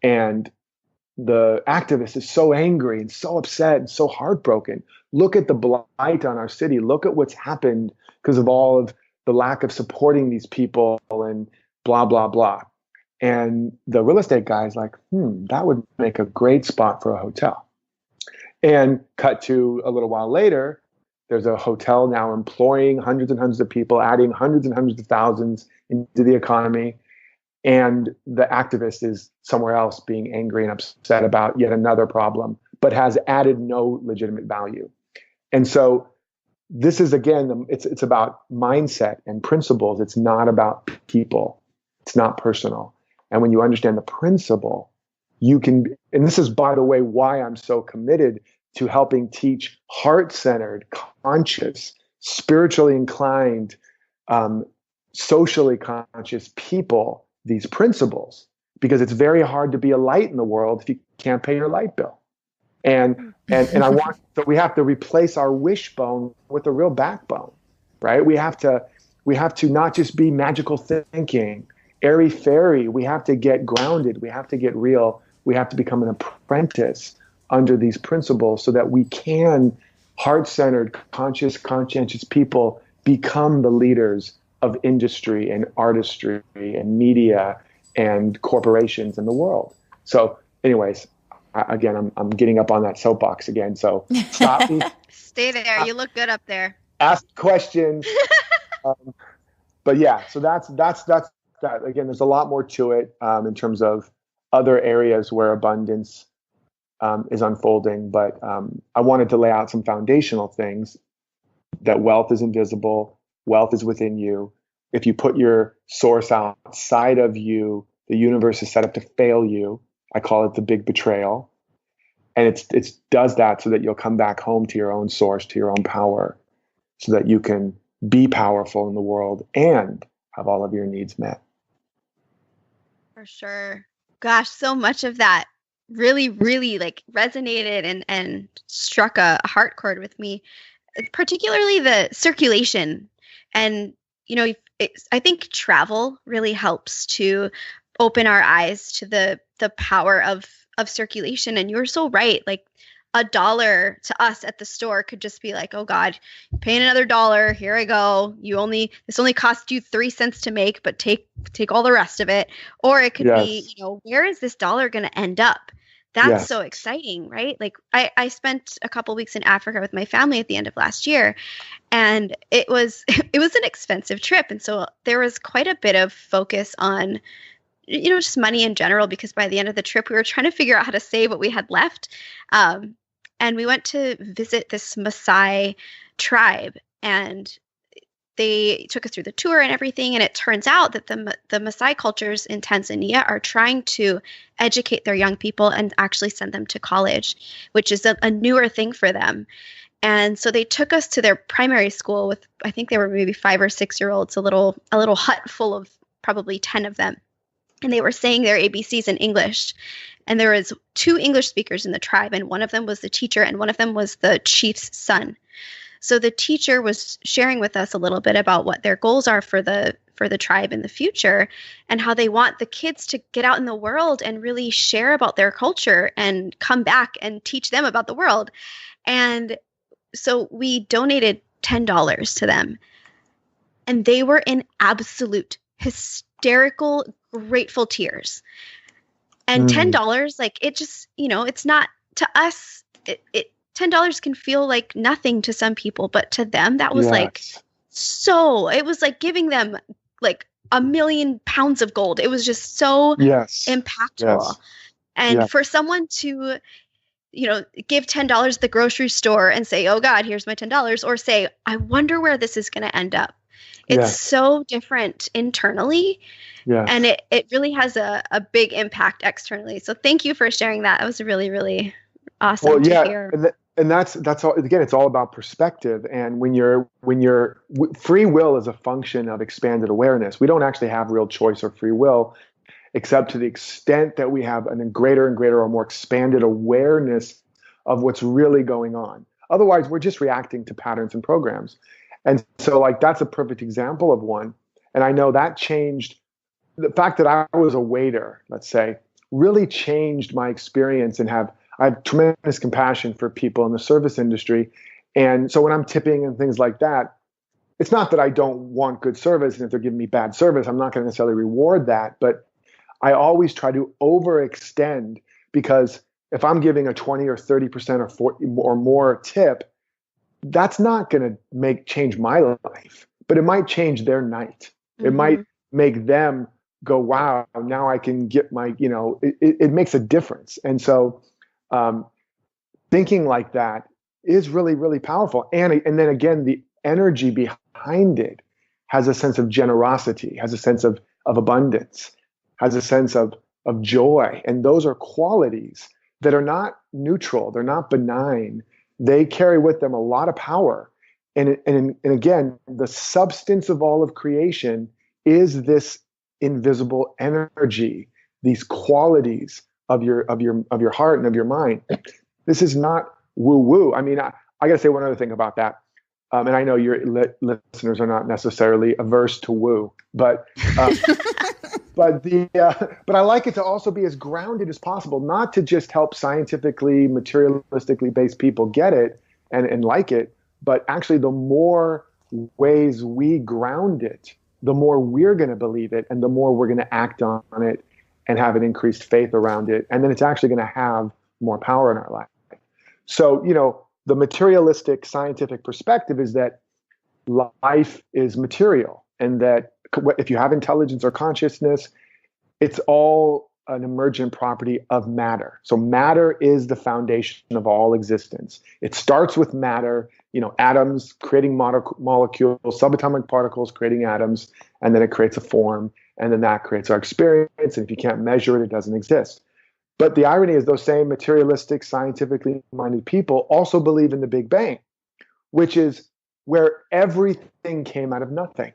And the activist is so angry and so upset and so heartbroken. Look at the blight on our city. Look at what's happened because of all of the lack of supporting these people and blah, blah, blah. And the real estate guy is like, that would make a great spot for a hotel. And cut to a little while later, there's a hotel now employing hundreds and hundreds of people, adding hundreds and hundreds of thousands into the economy. And the activist is somewhere else being angry and upset about yet another problem, but has added no legitimate value. And so this is, again, it's about mindset and principles. It's not about people. It's not personal. And when you understand the principle, you can, and this is, by the way, why I'm so committed to helping teach heart-centered, conscious, spiritually inclined, socially conscious people these principles, because it's very hard to be a light in the world if you can't pay your light bill. And so we have to replace our wishbone with a real backbone, right? We have to not just be magical thinking, airy fairy. We have to get grounded. We have to get real. We have to become an apprentice under these principles so that we can, heart-centered, conscious, conscientious people, become the leaders of industry and artistry and media and corporations in the world. So anyways, again, I'm getting up on that soapbox again. So stop me. Stay there. You look good up there. Ask questions. But yeah, so that's that. Again, there's a lot more to it in terms of other areas where abundance is unfolding. But I wanted to lay out some foundational things that wealth is invisible. Wealth is within you. If you put your source outside of you, the universe is set up to fail you. I call it the big betrayal. And it does that so that you'll come back home to your own source, to your own power, so that you can be powerful in the world and have all of your needs met. For sure. Gosh, so much of that really, really resonated and struck a heart chord with me, particularly the circulation. And, I think travel really helps to open our eyes to the power of circulation. And you were so right. Like $1 to us at the store could just be like, oh God, paying another $1. Here I go. This only cost you 3 cents to make, but take all the rest of it. Or it could be, where is this dollar going to end up? That's so exciting, right? Like I spent a couple weeks in Africa with my family at the end of last year, and it was an expensive trip. And so there was quite a bit of focus on, just money in general, because by the end of the trip, we were trying to figure out how to save what we had left. And we went to visit this Maasai tribe, and they took us through the tour and everything. And it turns out that the Maasai cultures in Tanzania are trying to educate their young people and actually send them to college, which is a newer thing for them. And so they took us to their primary school with, I think they were maybe 5 or 6 year olds, a little hut full of probably 10 of them. And they were saying their ABCs in English. And there was 2 English speakers in the tribe, and one of them was the teacher and one of them was the chief's son. So the teacher was sharing with us a little bit about what their goals are for the tribe in the future, and how they want the kids to get out in the world and really share about their culture and come back and teach them about the world. And so we donated $10 to them, and they were in absolute hysterical, grateful tears. And $10, like, it just, it's not, to us, it $10 can feel like nothing to some people, but to them, that was it was like giving them like 1,000,000 pounds of gold. It was just so impactful. Yes. And for someone to, give $10 at the grocery store and say, oh God, here's my $10, or say, I wonder where this is going to end up. It's so different internally. And it really has a big impact externally. So thank you for sharing that. That was really, really awesome to hear. And that's all. Again, it's all about perspective. And free will is a function of expanded awareness. We don't actually have real choice or free will, except to the extent that we have a greater and greater or more expanded awareness of what's really going on. Otherwise, we're just reacting to patterns and programs. And so, like, that's a perfect example of one. And I know that changed. The fact that I was a waiter, let's say, really changed my experience, and I have tremendous compassion for people in the service industry. And so when I'm tipping and things like that, it's not that I don't want good service, and if they're giving me bad service, I'm not going to necessarily reward that. But I always try to overextend, because if I'm giving a 20 or 30% or 40 or more tip, that's not going to change my life, but it might change their night. It might make them go, wow, now I can get my, it makes a difference. And so thinking like that is really, really powerful. And then again, the energy behind it has a sense of generosity, has a sense of abundance, has a sense of joy. And those are qualities that are not neutral. They're not benign. They carry with them a lot of power. And again, the substance of all of creation is this invisible energy, these qualities of your heart and of your mind. This is not woo-woo. I mean, I got to say one other thing about that. And I know your listeners are not necessarily averse to woo, but but I like it to also be as grounded as possible, not to just help scientifically, materialistically based people get it and like it, but actually the more ways we ground it, the more we're going to believe it, and the more we're going to act on it and have an increased faith around it. And then it's actually going to have more power in our life. So, the materialistic scientific perspective is that life is material, and that if you have intelligence or consciousness, it's all an emergent property of matter. So matter is the foundation of all existence. It starts with matter, atoms creating molecules, subatomic particles creating atoms, and then it creates a form, and then that creates our experience. And if you can't measure it, it doesn't exist. But the irony is those same materialistic, scientifically minded people also believe in the Big Bang, which is where everything came out of nothing.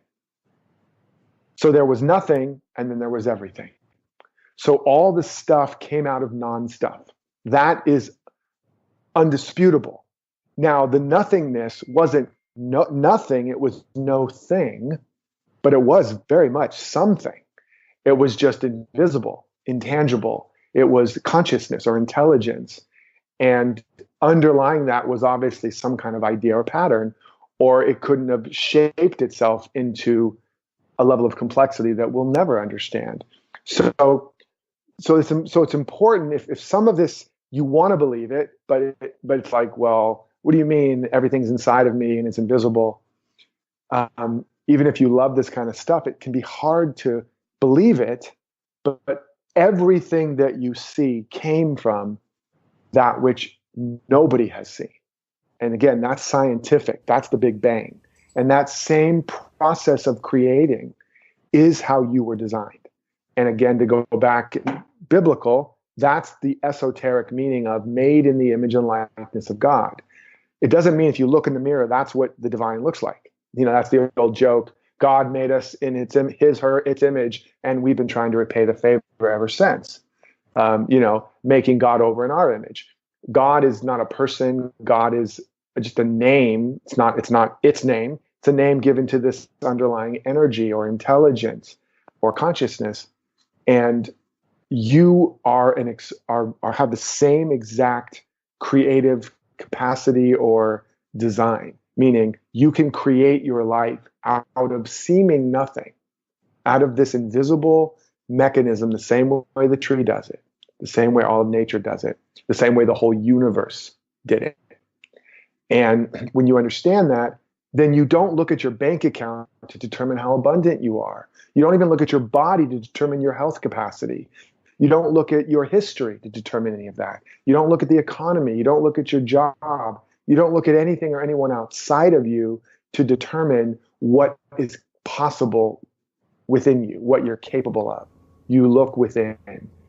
So there was nothing, and then there was everything. So all the stuff came out of non-stuff. That is undisputable. Now, the nothingness wasn't nothing, it was no thing, but it was very much something. It was just invisible, intangible. It was consciousness or intelligence. And underlying that was obviously some kind of idea or pattern, or it couldn't have shaped itself into a level of complexity that we'll never understand. So it's important if some of this you want to believe it, but it's like, well, what do you mean everything's inside of me and it's invisible? Even if you love this kind of stuff, it can be hard to believe it. But everything that you see came from that which nobody has seen. And again, that's scientific. That's the Big Bang. And that same process of creating is how you were designed. And again, to go back biblical, that's the esoteric meaning of made in the image and likeness of God. It doesn't mean if you look in the mirror, that's what the divine looks like. That's the old joke. God made us in its image, and we've been trying to repay the favor ever since. Making God over in our image. God is not a person. God is just a name. It's not its name. It's a name given to this underlying energy or intelligence or consciousness. And you have the same exact creative capacity or design, meaning you can create your life out of seeming nothing, out of this invisible mechanism, the same way the tree does it, the same way all of nature does it, the same way the whole universe did it. And when you understand that, then you don't look at your bank account to determine how abundant you are. You don't even look at your body to determine your health capacity. You don't look at your history to determine any of that. You don't look at the economy. You don't look at your job. You don't look at anything or anyone outside of you to determine what is possible within you, what you're capable of. You look within.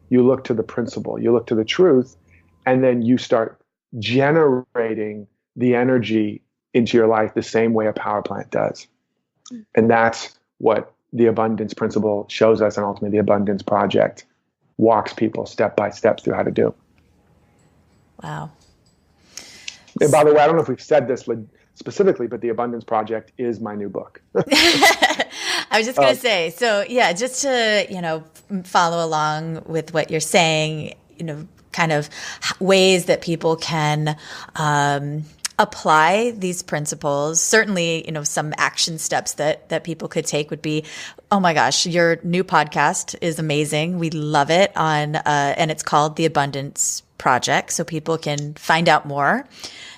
You look to the principle. You look to the truth, and then you start generating the energy into your life the same way a power plant does. And that's what the abundance principle shows us, and ultimately the abundance project walks people step by step through how to do. Wow. And by the way, I don't know if we've said this specifically, but the abundance project is my new book. I was just going to say, so yeah, just to, follow along with what you're saying, kind of ways that people can apply these principles. Certainly, some action steps that people could take would be, oh my gosh, your new podcast is amazing. We love it and it's called The Abundance Project. So people can find out more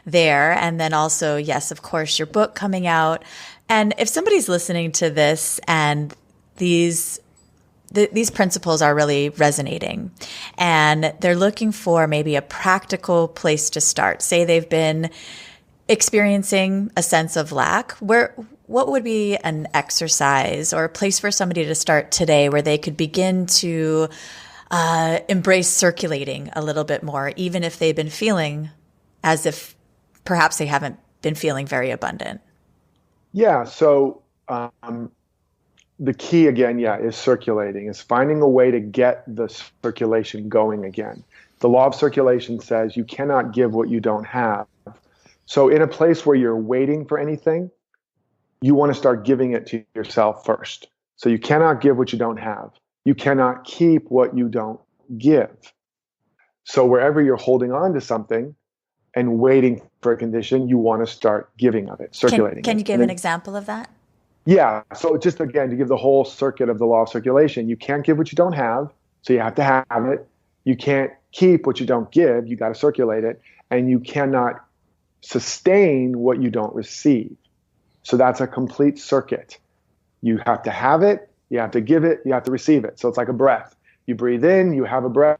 there. And then also, yes, of course, your book coming out. And if somebody's listening to this and these principles are really resonating and they're looking for maybe a practical place to start, say they've been experiencing a sense of lack, what would be an exercise or a place for somebody to start today where they could begin to embrace circulating a little bit more, even if they've been feeling as if perhaps they haven't been feeling very abundant? Yeah. So the key again, is circulating, is finding a way to get the circulation going again. The law of circulation says you cannot give what you don't have. So in a place where you're waiting for anything, you want to start giving it to yourself first. So you cannot give what you don't have. You cannot keep what you don't give. So wherever you're holding on to something and waiting for a condition, you want to start giving of it, circulating. Can you give an example of that? Yeah. So just again, to give the whole circuit of the law of circulation, you can't give what you don't have. So you have to have it. You can't keep what you don't give. You got to circulate it. And you cannot sustain what you don't receive. So that's a complete circuit. You have to have it. You have to give it. You have to receive it. So it's like a breath. You breathe in, you have a breath,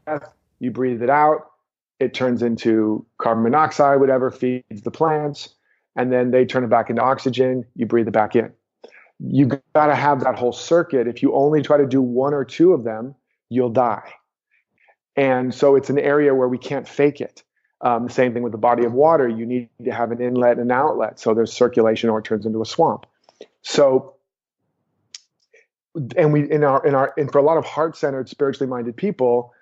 you breathe it out. It turns into carbon monoxide, whatever feeds the plants. And then they turn it back into oxygen. You breathe it back in. You got to have that whole circuit. If you only try to do one or two of them, you'll die. And so it's an area where we can't fake it. The same thing with the body of water. You need to have an inlet and an outlet. So there's circulation or it turns into a swamp. So, and for a lot of heart-centered, spiritually minded people,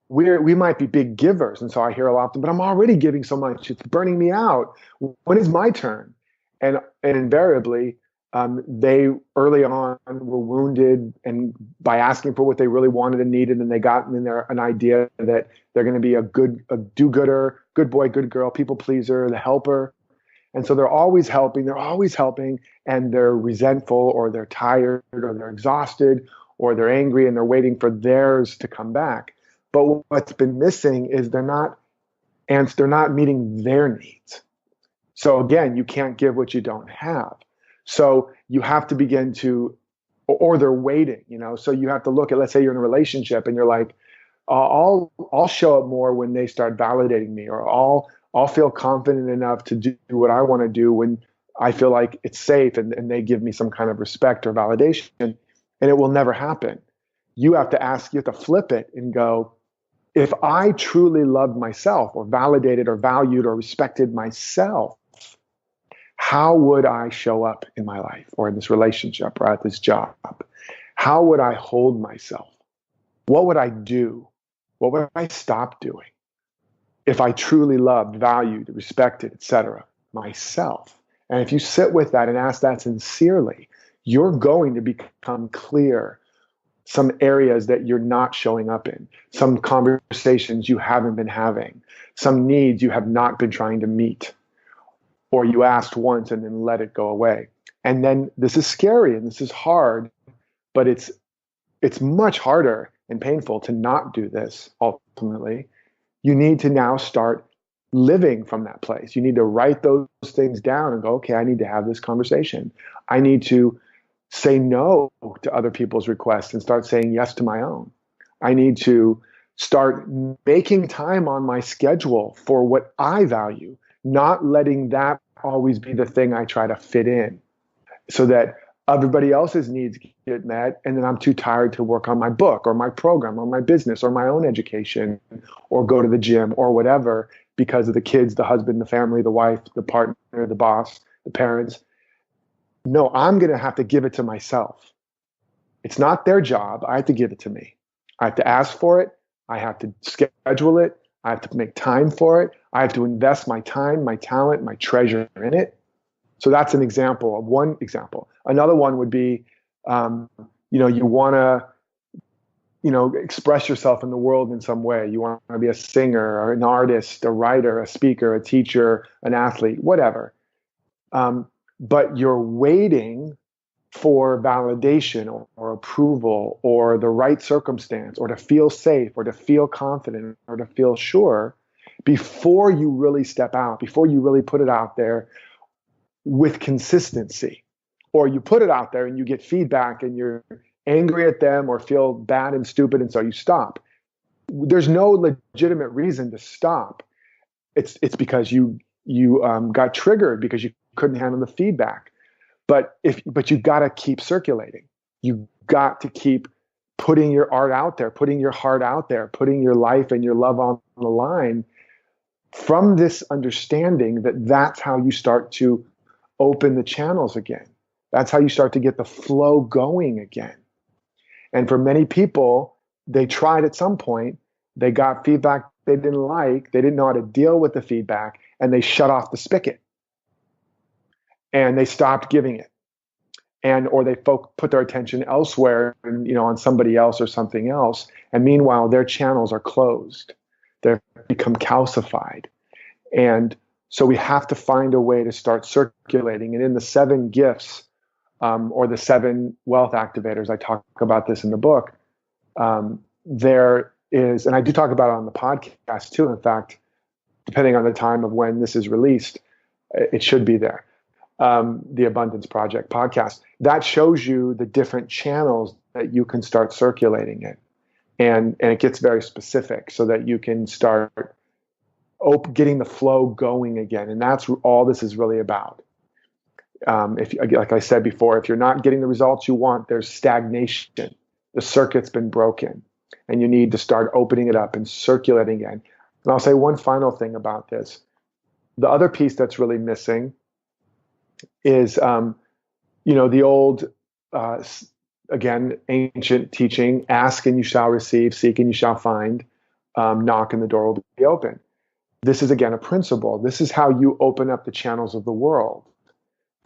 we might be big givers. And so I hear a lot, but I'm already giving so much. It's burning me out. When is my turn? And invariably, they early on were wounded and by asking for what they really wanted and needed, and they got in there an idea that they're going to be a do-gooder, good boy, good girl, people pleaser, the helper. And so they're always helping, and they're resentful or they're tired or they're exhausted or they're angry and they're waiting for theirs to come back. But what's been missing is they're not meeting their needs. So again, you can't give what you don't have. So you have to begin to, or they're waiting, so you have to look at, let's say you're in a relationship and you're like, I'll show up more when they start validating me, or I'll feel confident enough to do what I want to do when I feel like it's safe and they give me some kind of respect or validation, and it will never happen. You have to flip it and go, if I truly loved myself or validated or valued or respected myself, how would I show up in my life or in this relationship or at this job? How would I hold myself? What would I do? What would I stop doing if I truly loved, valued, respected, etc.? myself. And if you sit with that and ask that sincerely, you're going to become clear some areas that you're not showing up in, some conversations you haven't been having, some needs you have not been trying to meet, or you asked once and then let it go away. And then this is scary and this is hard, but it's much harder and painful to not do this ultimately. You need to now start living from that place. You need to write those things down and go, okay, I need to have this conversation. I need to say no to other people's requests and start saying yes to my own. I need to start making time on my schedule for what I value, not letting that always be the thing I try to fit in so that everybody else's needs get met. And then I'm too tired to work on my book or my program or my business or my own education or go to the gym or whatever because of the kids, the husband, the family, the wife, the partner, the boss, the parents. No, I'm going to have to give it to myself. It's not their job. I have to give it to me. I have to ask for it. I have to schedule it. I have to make time for it. I have to invest my time, my talent, my treasure in it. So that's an example of one example. Another one would be, you want to, express yourself in the world in some way. You want to be a singer or an artist, a writer, a speaker, a teacher, an athlete, whatever. But you're waiting for validation or approval or the right circumstance or to feel safe or to feel confident or to feel sure before you really step out, before you really put it out there with consistency. Or you put it out there and you get feedback and you're angry at them or feel bad and stupid, and so you stop. There's no legitimate reason to stop. It's because you got triggered because you couldn't handle the feedback. But you got to keep circulating. You got to keep putting your art out there, putting your heart out there, putting your life and your love on the line from this understanding that that's how you start to open the channels again. That's how you start to get the flow going again. And for many people, they tried at some point, they got feedback they didn't like, they didn't know how to deal with the feedback, and they shut off the spigot. And they stopped giving it. Or they put their attention elsewhere, on somebody else or something else. And meanwhile, their channels are closed. They've become calcified. And so we have to find a way to start circulating. And in the 7 gifts, or the 7 wealth activators, I talk about this in the book, there is, and I do talk about it on the podcast too. In fact, depending on the time of when this is released, it should be there. The Abundance Project podcast, that shows you the different channels that you can start circulating in. And it gets very specific so that you can start getting the flow going again. And that's all this is really about. Like I said before, if you're not getting the results you want, there's stagnation. The circuit's been broken and you need to start opening it up and circulating again. And I'll say one final thing about this. The other piece that's really missing is, the old, again, ancient teaching, ask and you shall receive, seek and you shall find, knock and the door will be open. This is, again, a principle. This is how you open up the channels of the world.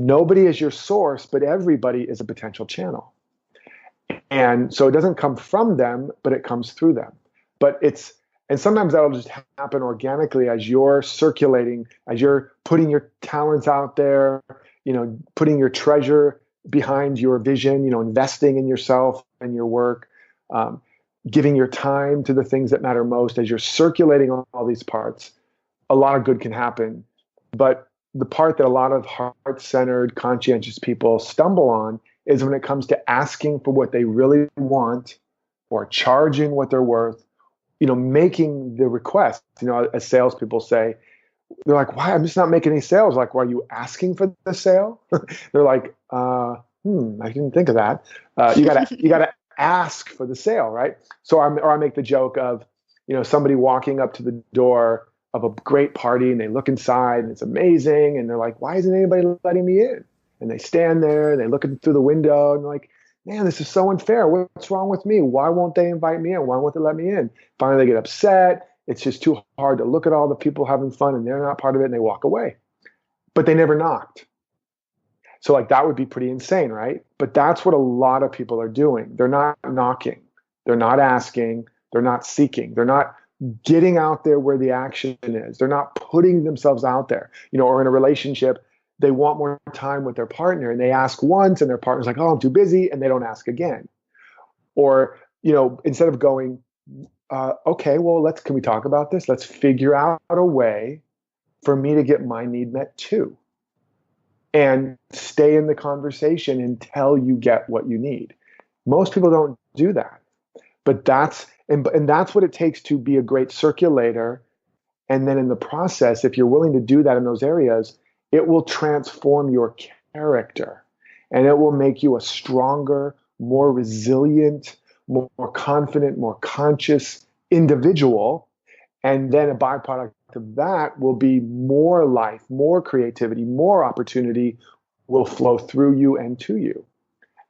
Nobody is your source, but everybody is a potential channel. And so it doesn't come from them, but it comes through them. And sometimes that'll just happen organically as you're circulating, as you're putting your talents out there, putting your treasure behind your vision, investing in yourself and your work, giving your time to the things that matter most. As you're circulating all these parts, a lot of good can happen. But the part that a lot of heart-centered, conscientious people stumble on is when it comes to asking for what they really want or charging what they're worth, making the request. As salespeople say, they're like, why? I'm just not making any sales. Like, why are you asking for the sale? They're like, I didn't think of that. You gotta ask for the sale, right? So I make the joke of, somebody walking up to the door of a great party and they look inside and it's amazing. And they're like, why isn't anybody letting me in? And they stand there and they look through the window and they're like, man, this is so unfair. What's wrong with me? Why won't they invite me in? Why won't they let me in? Finally, they get upset. It's just too hard to look at all the people having fun and they're not part of it, and they walk away. but they never knocked. So like that would be pretty insane, right? But that's what a lot of people are doing. They're not knocking. They're not asking. They're not seeking. They're not getting out there where the action is. They're not putting themselves out there. Or in a relationship, they want more time with their partner and they ask once and their partner's like, oh, I'm too busy, and they don't ask again. Or, instead of going, okay, well, can we talk about this? Let's figure out a way for me to get my need met too. And stay in the conversation until you get what you need. Most people don't do that. But that's what it takes to be a great circulator. And then in the process, if you're willing to do that in those areas, it will transform your character. And it will make you a stronger, more resilient, more confident, more conscious individual. And then a byproduct of that will be more life, more creativity, more opportunity will flow through you and to you.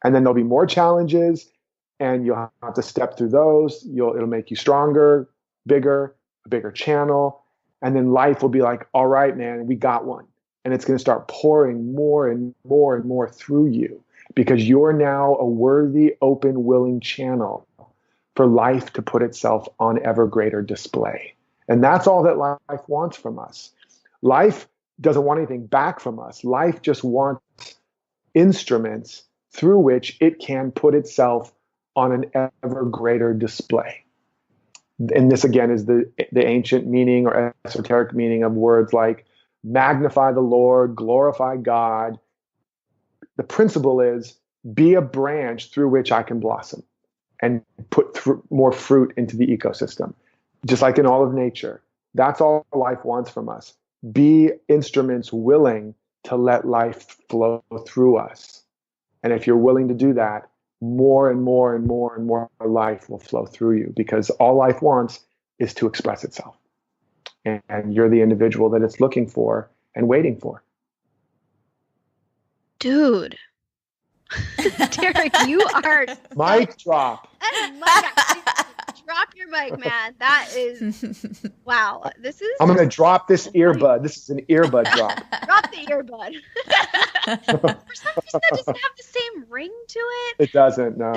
And then there'll be more challenges, and you'll have to step through those. It'll make you stronger, bigger, a bigger channel. And then life will be like, all right, man, we got one. And it's going to start pouring more and more and more through you because you're now a worthy, open, willing channel for life to put itself on ever greater display. And that's all that life wants from us. Life doesn't want anything back from us. Life just wants instruments through which it can put itself on an ever greater display. And this, again, is the ancient meaning or esoteric meaning of words like magnify the Lord, glorify God. The principle is be a branch through which I can blossom and put more fruit into the ecosystem. Just like in all of nature, that's all life wants from us. Be instruments willing to let life flow through us. And if you're willing to do that, more and more and more and more life will flow through you because all life wants is to express itself. And you're the individual that it's looking for and waiting for. Dude. Derek, you are... Mic drop. Drop your mic, man. That is, wow. I'm going to drop this earbud. This is an earbud drop. Drop the earbud. For some reason, that doesn't have the same ring to it. It doesn't, no.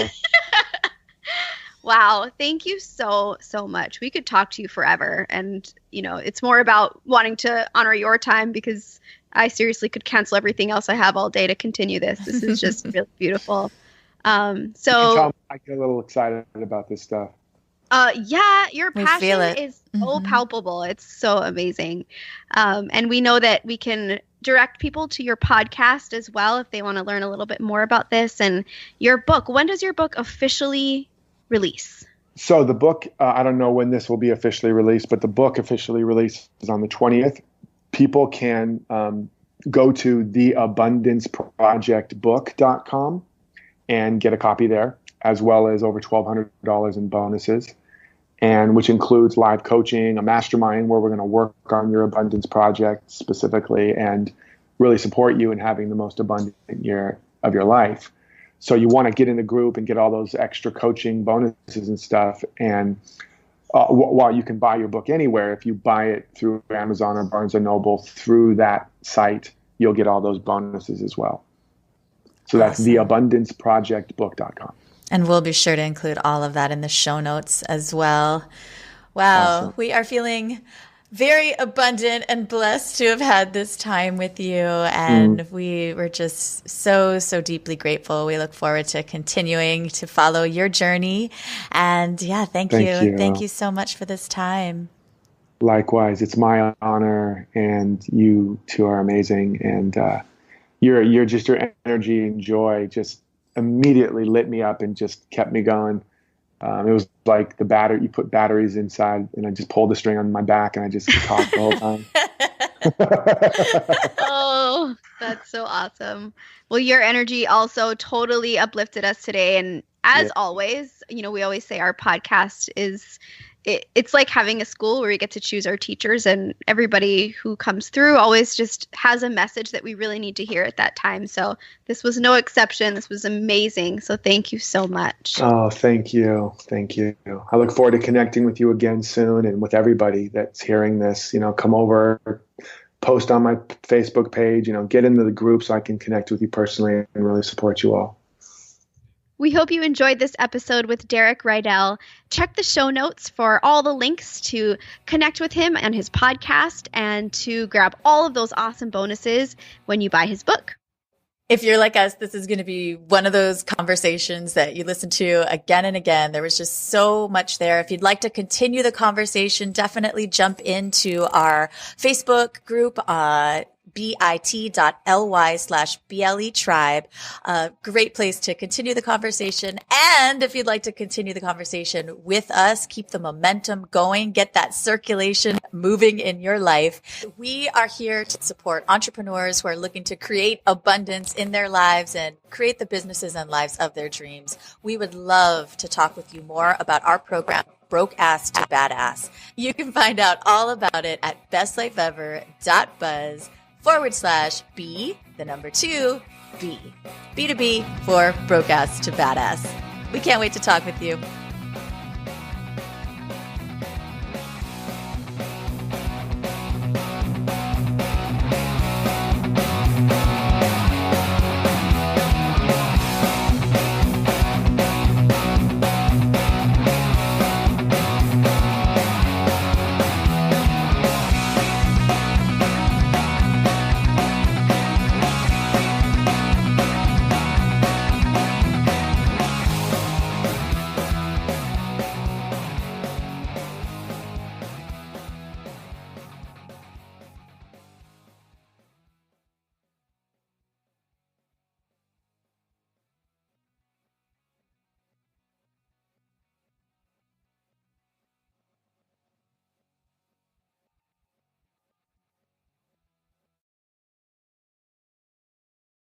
Wow. Thank you so, so much. We could talk to you forever. And, it's more about wanting to honor your time because I seriously could cancel everything else I have all day to continue this. This is just really beautiful. I get a little excited about this stuff. Yeah, your passion is so palpable. It's so amazing. And we know that we can direct people to your podcast as well if they want to learn a little bit more about this. And your book, when does your book officially release? So the book, I don't know when this will be officially released, but the book officially releases on the 20th. People can go to theabundanceprojectbook.com and get a copy there, as well as over $1,200 in bonuses, and which includes live coaching, a mastermind where we're going to work on your abundance project specifically and really support you in having the most abundant year of your life. So you want to get in the group and get all those extra coaching bonuses and stuff. And while you can buy your book anywhere, if you buy it through Amazon or Barnes & Noble through that site, you'll get all those bonuses as well. So that's theabundanceprojectbook.com. And we'll be sure to include all of that in the show notes as well. Wow. Awesome. We are feeling very abundant and blessed to have had this time with you. And we were just so, so deeply grateful. We look forward to continuing to follow your journey. And yeah, thank you. Thank you so much for this time. Likewise. It's my honor, and you two are amazing. And your energy and joy just immediately lit me up and just kept me going. It was like the battery, you put batteries inside and I just pulled the string on my back and I just talked the whole time. Oh, that's so awesome. Well, your energy also totally uplifted us today. And as always, we always say our podcast is, it's like having a school where we get to choose our teachers, and everybody who comes through always just has a message that we really need to hear at that time. So this was no exception. This was amazing. So thank you so much. Oh, thank you. Thank you. I look forward to connecting with you again soon, and with everybody that's hearing this, come over, post on my Facebook page, get into the group so I can connect with you personally and really support you all. We hope you enjoyed this episode with Derek Rydall. Check the show notes for all the links to connect with him and his podcast and to grab all of those awesome bonuses when you buy his book. If you're like us, this is going to be one of those conversations that you listen to again and again. There was just so much there. If you'd like to continue the conversation, definitely jump into our Facebook group, bit.ly/BLE tribe. Great place to continue the conversation. And if you'd like to continue the conversation with us, keep the momentum going, get that circulation moving in your life. We are here to support entrepreneurs who are looking to create abundance in their lives and create the businesses and lives of their dreams. We would love to talk with you more about our program, Broke Ass to Badass. You can find out all about it at bestlifeever.buzz/B2B. B2B for Broke Ass to Badass. We can't wait to talk with you.